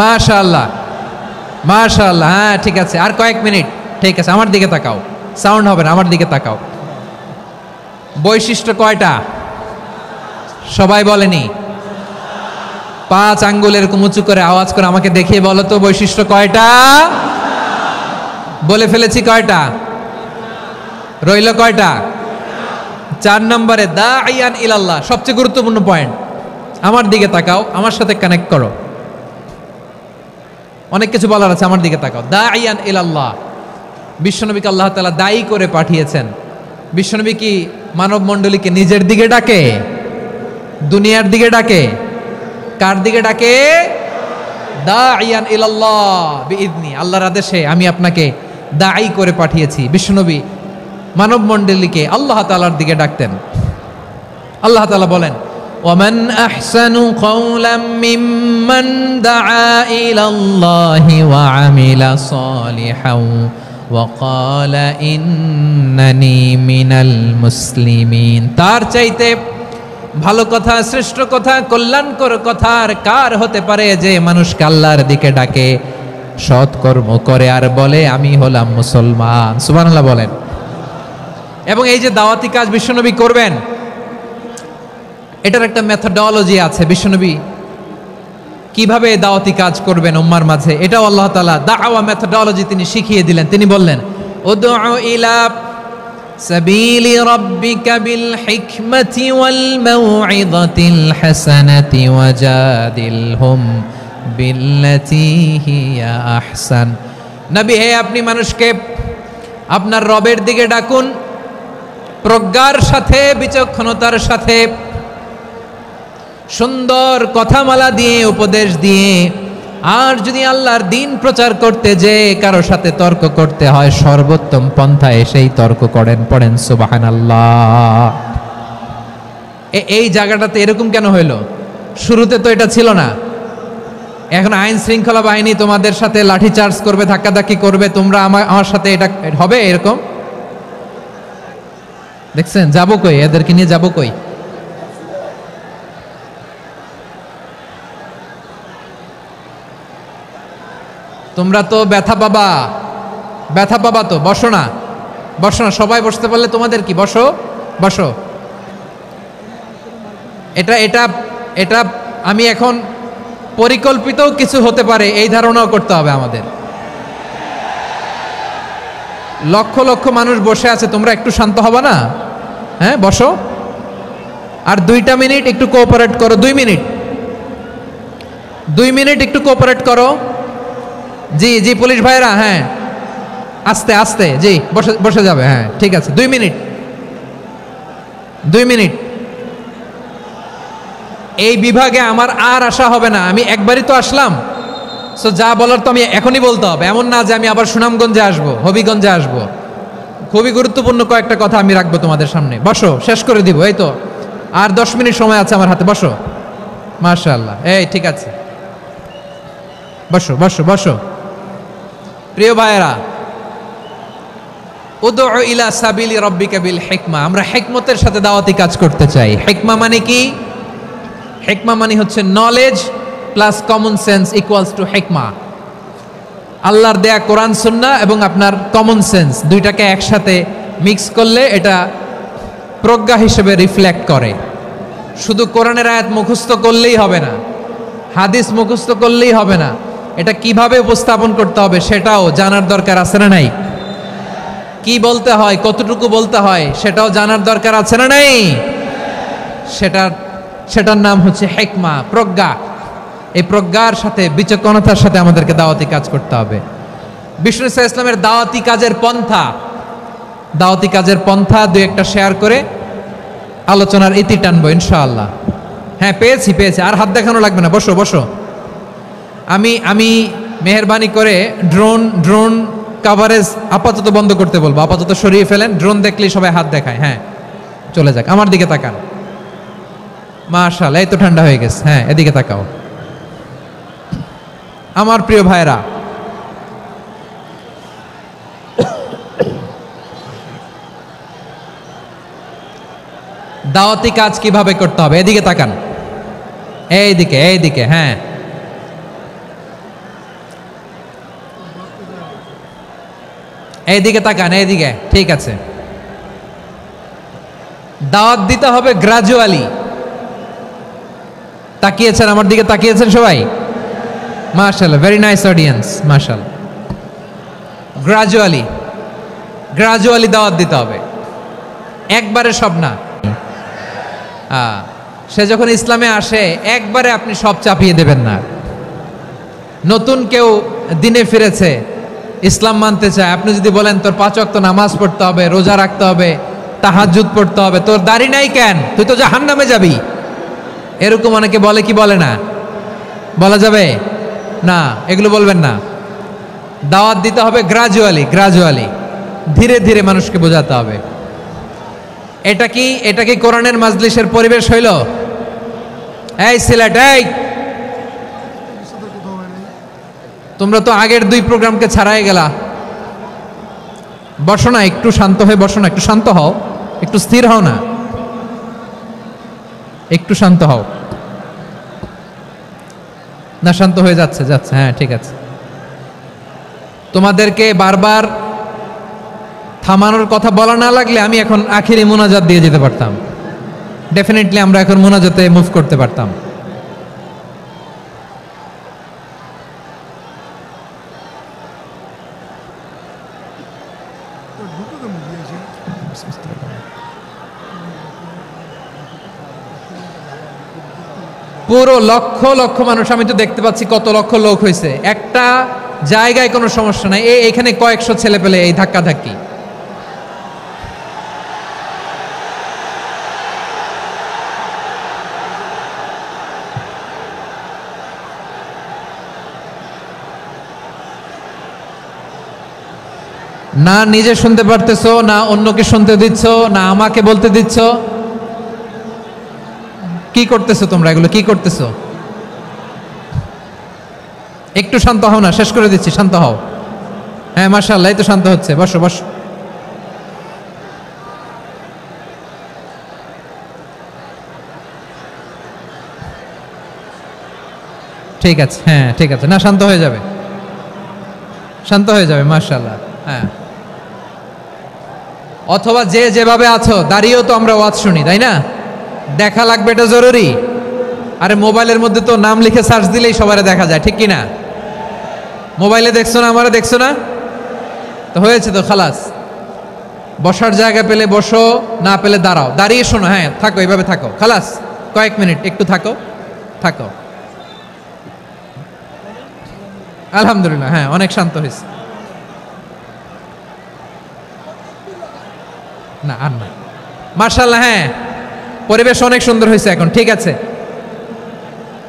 মাশাআল্লাহ মাশাআল্লাহ। হ্যাঁ ঠিক আছে, আর কয়েক মিনিট। ঠিক আছে, আমার দিকে তাকাও, সাউন্ড হবে না, আমার দিকে তাকাও। বৈশিষ্ট্য কয়টা সবাই বলেনি? 5 আঙ্গুল এরকম উঁচু করে আওয়াজ করে আমাকে দেখিয়ে বলো তো বৈশিষ্ট্য কয়টা? বলে ফেলেছি কয়টা? রইল কয়টা? 4 নম্বরে দাঈয়ান ইলাল্লাহ, সবচেয়ে গুরুত্বপূর্ণ পয়েন্ট। আমার দিকে তাকাও, আমার সাথে কানেক্ট করো। অনেক কিছু বলার আছে, আমার দিকে তাকাও। দাঈয়ান ইলাল্লাহ, বিশ্বনবীকে আল্লাহ তাআলা দায়ী করে পাঠিয়েছেন। বিশ্বনবী কি মানব মণ্ডলীকে নিজের দিকে ডাকে, দুনিয়ার দিকে ডাকে, কার দিকে ডাকে? দাইয়ান ইলাল্লাহ বিইذনি, আল্লাহর আদেশে আমি আপনাকে দাঈ করে পাঠিয়েছি। বিশ্বনবী মানব মণ্ডলীকে আল্লাহ তাআলার দিকে ডাকতেন। আল্লাহ তাআলা বলেন, ওয়ামান আহসানু কাওলাম মিম্মান দাআ ইলাল্লাহি ওয়া আমিলা সালিহান ওয়া ক্বালা ইন্নানি মিনাল মুসলিমিন। তার চাইতে ভালো কথা, শ্রেষ্ঠ কথা, কল্যাণকর কথা আর কার হতে পারে যে মানুষকে আল্লাহর দিকে ডাকে, সৎকর্ম করে আর বলে আমি হলাম মুসলমান। সুবহানাল্লাহ বলেন। এবং এই যে দাওয়াতি কাজ বিশ্বনবী করবেন, এটার একটা মেথডোলজি আছে। বিশ্বনবী কিভাবে দাওয়াতি কাজ করবেন উম্মার মাঝে, এটাও আল্লাহ তাআলা দাওয়া মেথডোলজি তিনি শিখিয়ে দিলেন। তিনি বললেন, উদউ ইলা সাবিলি রাব্বিকা বিল হিকমাতি ওয়াল মাউইযাতিল হাসানাতি ওয়াজাদিলহুম বিল্লাতী হিয়া আহসান। নবী হে, আপনি মানুষকে আপনার রবের দিকে ডাকুন প্রজ্ঞার সাথে, বিচক্ষণতার সাথে, সুন্দর কথামালা দিয়ে, উপদেশ দিয়ে। আর যদি আল্লাহর দিন প্রচার করতে যে কারো সাথে তর্ক করতে হয়, সর্বোত্তম পন্থায় সেই তর্ক করেন। পড়েন সুবহানাল্লাহ। এই জায়গাটাতে এরকম কেন হইল? শুরুতে তো এটা ছিল না। এখন আইন শৃঙ্খলা বাহিনী তোমাদের সাথে লাঠি চার্জ করবে, ধাক্কাধাক্কি করবে, তোমরা আমার সাথে এটা হবে এরকম? দেখছেন যাবো কই? এদেরকে নিয়ে যাবো কই? তোমরা তো ব্যথা পাবা, ব্যথা পাবা তো। বসো না, বসো না, সবাই বসতে পারলে তোমাদের কি? বসো, বসো। এটা এটা এটা আমি এখন পরিকল্পিতও কিছু হতে পারে এই ধারণাও করতে হবে আমাদের। লক্ষ লক্ষ মানুষ বসে আছে, তোমরা একটু শান্ত হবে না? হ্যাঁ, বসো। আর 2টা মিনিট একটু কোঅপারেট করো। 2 মিনিট, 2 মিনিট একটু কোঅপারেট করো। জি জি পুলিশ ভাইরা, হ্যাঁ আস্তে আস্তে, জি বসে বসে যাবে। হ্যাঁ ঠিক আছে, 2 মিনিট, 2 মিনিট। এই বিভাগে আমার আর আসা হবে না, আমি একবারই তো আসলাম। সো যা বলার তো আমি এখনই বলতে হবে, এমন না যে আমি আবার সুনামগঞ্জে আসবো, হবিগঞ্জে আসবো। খুবই গুরুত্বপূর্ণ কয়েকটা কথা আমি রাখবো তোমাদের সামনে। বসো, শেষ করে দিব। এই তো আর 10 মিনিট সময় আছে আমার হাতে। বসো, মাশাআল্লাহ। এই ঠিক আছে, বসো বসো বসো। প্রিয় ভাইয়েরা, উদউ ইলা সাবিলি রাব্বিকা বিল হিকমা, আমরা হিকমতের সাথে দাওয়াতি কাজ করতে চাই। হিকমা মানে কি? হিকমা মানে হচ্ছে knowledge plus common sense equals to হিকমা। আল্লাহর দেয়া কোরআন সুন্নাহ এবং আপনার কমন সেন্স, দুইটাকে একসাথে মিক্স করলে এটা প্রজ্ঞা হিসেবে রিফ্লেক্ট করে। শুধু কোরআনের আয়াত মুখস্থ করলেই হবে না, হাদিস মুখস্থ করলেই হবে না, এটা কিভাবে উপস্থাপন করতে হবে সেটাও জানার দরকার আছে না নাই? কি বলতে হয়, কতটুকু বলতে হয় সেটাও জানার দরকার আছে না নাই? সেটার নাম হচ্ছে হিকমা, প্রজ্ঞা। এই প্রজ্ঞার সাথে, বিচক্ষণতার সাথে আমাদেরকে দাওয়াতি কাজ করতে হবে। বিষ্ণু ইসলামের দাওয়াতি কাজের পন্থা, দাওয়াতি কাজের পন্থা 2-1টা শেয়ার করে আলোচনার ইতি টানবো ইনশাআল্লাহ। হ্যাঁ পেয়েছি, আর হাত দেখানো লাগবে না। বসো বসো। আমি মেহেরবানি করে ড্রোন কাভারেজ আপাতত বন্ধ করতে বলবো, আপাতত সরিয়ে ফেলেন। ড্রোন দেখলেই সবাই হাত দেখায়। হ্যাঁ চলে যাক, আমার দিকে তাকান। মাশাআল্লাহ, এই তো ঠান্ডা হয়ে গেছে। হ্যাঁ এদিকে তাকাও। আমার প্রিয় ভাইরা, দাওয়াতি কাজ কিভাবে করতে হবে এদিকে তাকান। এইদিকে, হ্যাঁ এইদিকে তাকান, এইদিকে। ঠিক আছে, দাওয়াত দিতে হবে গ্রাজুয়ালি। তাকিয়েছেন আমার দিকে, তাকিয়েছেন সবাই? মাশাআল্লাহ, ভেরি নাইস অডিয়েন্স, মাশাআল্লাহ। গ্রাজুয়ালি দাওয়াত দিতে হবে, একবারে সব না। সে যখন ইসলামে আসে একবারে আপনি সব চাপিয়ে দেবেন না। নতুন কেউ দিনে ফিরেছে, ইসলাম মানতে চায়, আপনি যদি বলেন তোর 5 ওয়াক্ত নামাজ পড়তে হবে, রোজা রাখতে হবে, তাহাজ্জুদ পড়তে হবে, তোর দাড়ি নাই কেন, তুই তো জাহান্নামে যাবি। এরকম অনেকে বলে কি বলে না? বলা যাবে না, এগুলো বলবেন না। দাওয়াত দিতে হবে গ্রাজুয়ালি, ধীরে ধীরে মানুষকে বোঝাতে হবে। এটা কি কোরআনের মাজলিসের পরিবেশ হইল? এই সিলেট, এই তোমরা তো আগের 2 প্রোগ্রামকে ছাড়াই গেলা। বসো না, একটু শান্ত হয়ে বসো না, একটু শান্ত হও, একটু স্থির হও না, একটু শান্ত হও না। শান্ত হয়ে যাচ্ছে, হ্যাঁ ঠিক আছে। তোমাদেরকে বারবার থামানোর কথা বলা না লাগলে আমি এখন আখিরি মোনাজাত দিয়ে যেতে পারতাম। ডেফিনেটলি আমরা এখন মোনাজাতে মুভ করতে পারতাম। পুরো লক্ষ লক্ষ মানুষ, আমি তো দেখতে পাচ্ছি কত লক্ষ লোক হয়েছে। একটা জায়গায় কোনো সমস্যা নাই, এখানে কয়েকশো ছেলে পেলে এই ধাক্কা ধাক্কি। না নিজে শুনতে পারতেছো, না অন্যকে শুনতে দিচ্ছ, না আমাকে বলতে দিচ্ছ। কি করতেছো তোমরা? এগুলো কি করতেছো? একটু শান্ত হও না, শেষ করে দিচ্ছি, শান্ত হও। হ্যাঁ মাশাআল্লাহ, এই তো শান্ত হচ্ছে। বসো বসো। ঠিক আছে, হ্যাঁ ঠিক আছে, না শান্ত হয়ে যাবে, শান্ত হয়ে যাবে, মাশাআল্লাহ। হ্যাঁ, অথবা যে যেভাবে আছো দাঁড়িয়েও তো আমরা ওয়াজ শুনি, তাই না? দেখা লাগবে, এটা জরুরি। আরে মোবাইলের মধ্যে তো নাম লিখে সার্চ দিলেই সবারে দেখা যায়, ঠিক কি না? মোবাইলে দেখছো না, আমারে দেখছো না, তো হয়েছে তো, খালাস। বসার জায়গা পেলে বসো, না পেলে দাঁড়াও, দাঁড়িয়ে শোনো। হ্যাঁ থাকো, এইভাবে থাকো, খালাস। কয়েক মিনিট একটু থাকো, থাকো। আলহামদুলিল্লাহ, হ্যাঁ অনেক শান্ত হয়েছে। না আর না, মাশাআল্লাহ। হ্যাঁ পরিবেশ অনেক সুন্দর হয়েছে এখন, ঠিক আছে।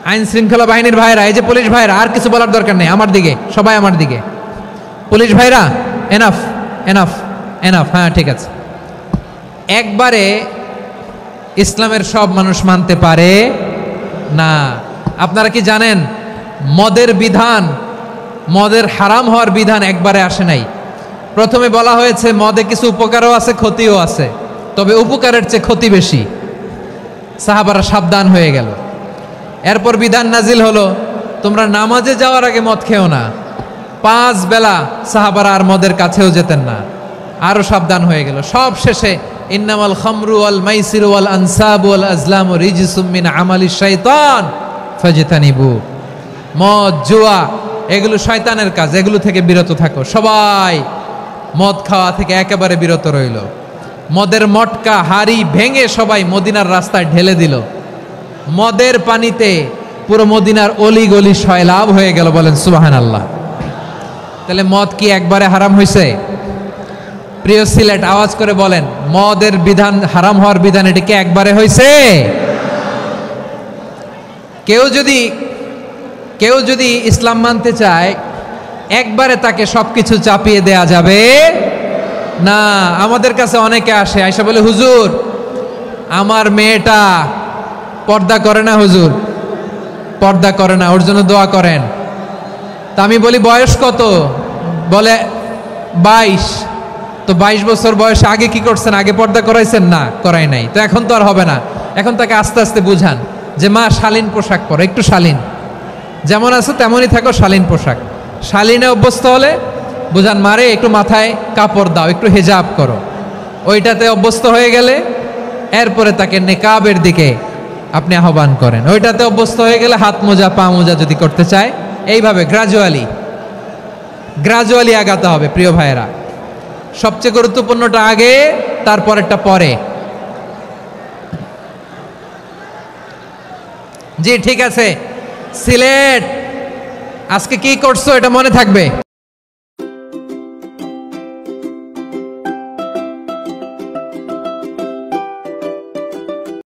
আইন শৃঙ্খলা বাহিনীর ভাইরা, এই যে পুলিশ ভাইরা, আর কিছু বলার দরকার নেই। আমার দিকে সবাই, আমার দিকে। পুলিশ ভাইরা, এনাফ এনাফ এনাফ। হ্যাঁ ঠিক আছে। একবারে ইসলামের সব মানুষ মানতে পারে না। আপনারা কি জানেন মদের বিধান, মদের হারাম হওয়ার বিধান একবারে আসে নাই। প্রথমে বলা হয়েছে মদে কিছু উপকারও আছে, ক্ষতিও আছে, তবে উপকারের চেয়ে ক্ষতি বেশি। সাহাবারা সাবধান হয়ে গেল। এরপর বিধান নাজিল হলো, তোমরা নামাজে যাওয়ার আগে মদ খেও না। 5 বেলা সাহাবারা আর মদের কাছেও যেতেন না, আরো সাবধান হয়ে গেল। সব শেষে ইন্নামাল খামরু ওয়াল মাইসিরু ওয়াল আনসাবু ওয়াল আজলামু রিজসুম মিন আমালিশ শাইতান ফাজতানিবু। মদ, জুয়া এগুলো শয়তানের কাজ, এগুলো থেকে বিরত থাকো। সবাই মদ খাওয়া থেকে একেবারে বিরত রইল। মদের মটকা হাড়ি ভেঙে সবাই মদিনার রাস্তায় ঢেলে দিল। মদের পানিতে পুরো মদিনার অলি গলি সয়লাভ হয়ে গেল। বলেন সুবহানাল্লাহ। তাহলে মদ কি একবারে হারাম হয়েছে? প্রিয় সিলেট, আওয়াজ করে বলেন, মদের বিধান, হারাম হওয়ার বিধান, এটা কি একবারে হয়েছে? কেউ যদি ইসলাম মানতে চায়, একবারে তাকে সবকিছু চাপিয়ে দেয়া যাবে না। আমাদের কাছে অনেকে আসে, আয়সা বলে, হুজুর আমার মেয়েটা পর্দা করে না, হুজুর পর্দা করে না, ওর জন্য দোয়া করেন। তা আমি বলি বয়স কত? বলে 22। তো 22 বছর বয়সে আগে কি করছেন? আগে পর্দা করাইছেন? না, করাই নাই। তো এখন তো আর হবে না। এখন তাকে আস্তে আস্তে বুঝান যে মা শালীন পোশাক পরো, একটু শালীন, যেমন আছো তেমনই থাকো, শালীন পোশাক। শালীনে অভ্যস্ত হলে বুঝান, মারে একটু মাথায় কাপড় দাও, একটু হেজাব করো। ওইটাতে অভ্যস্ত হয়ে গেলে এরপরে তাকে নেকাবের দিকে আপনি আহ্বান করেন। ওইটাতে অভ্যস্ত হয়ে গেলে হাত মোজা, পা মোজা যদি করতে চায়, এইভাবে গ্রাজুয়ালি আগাতে হবে। প্রিয় ভাইয়েরা, সবচেয়ে গুরুত্বপূর্ণটা আগে, তারপরেরটা পরে। জি ঠিক আছে। সিলেট আজকে কি করছো এটা মনে থাকবে।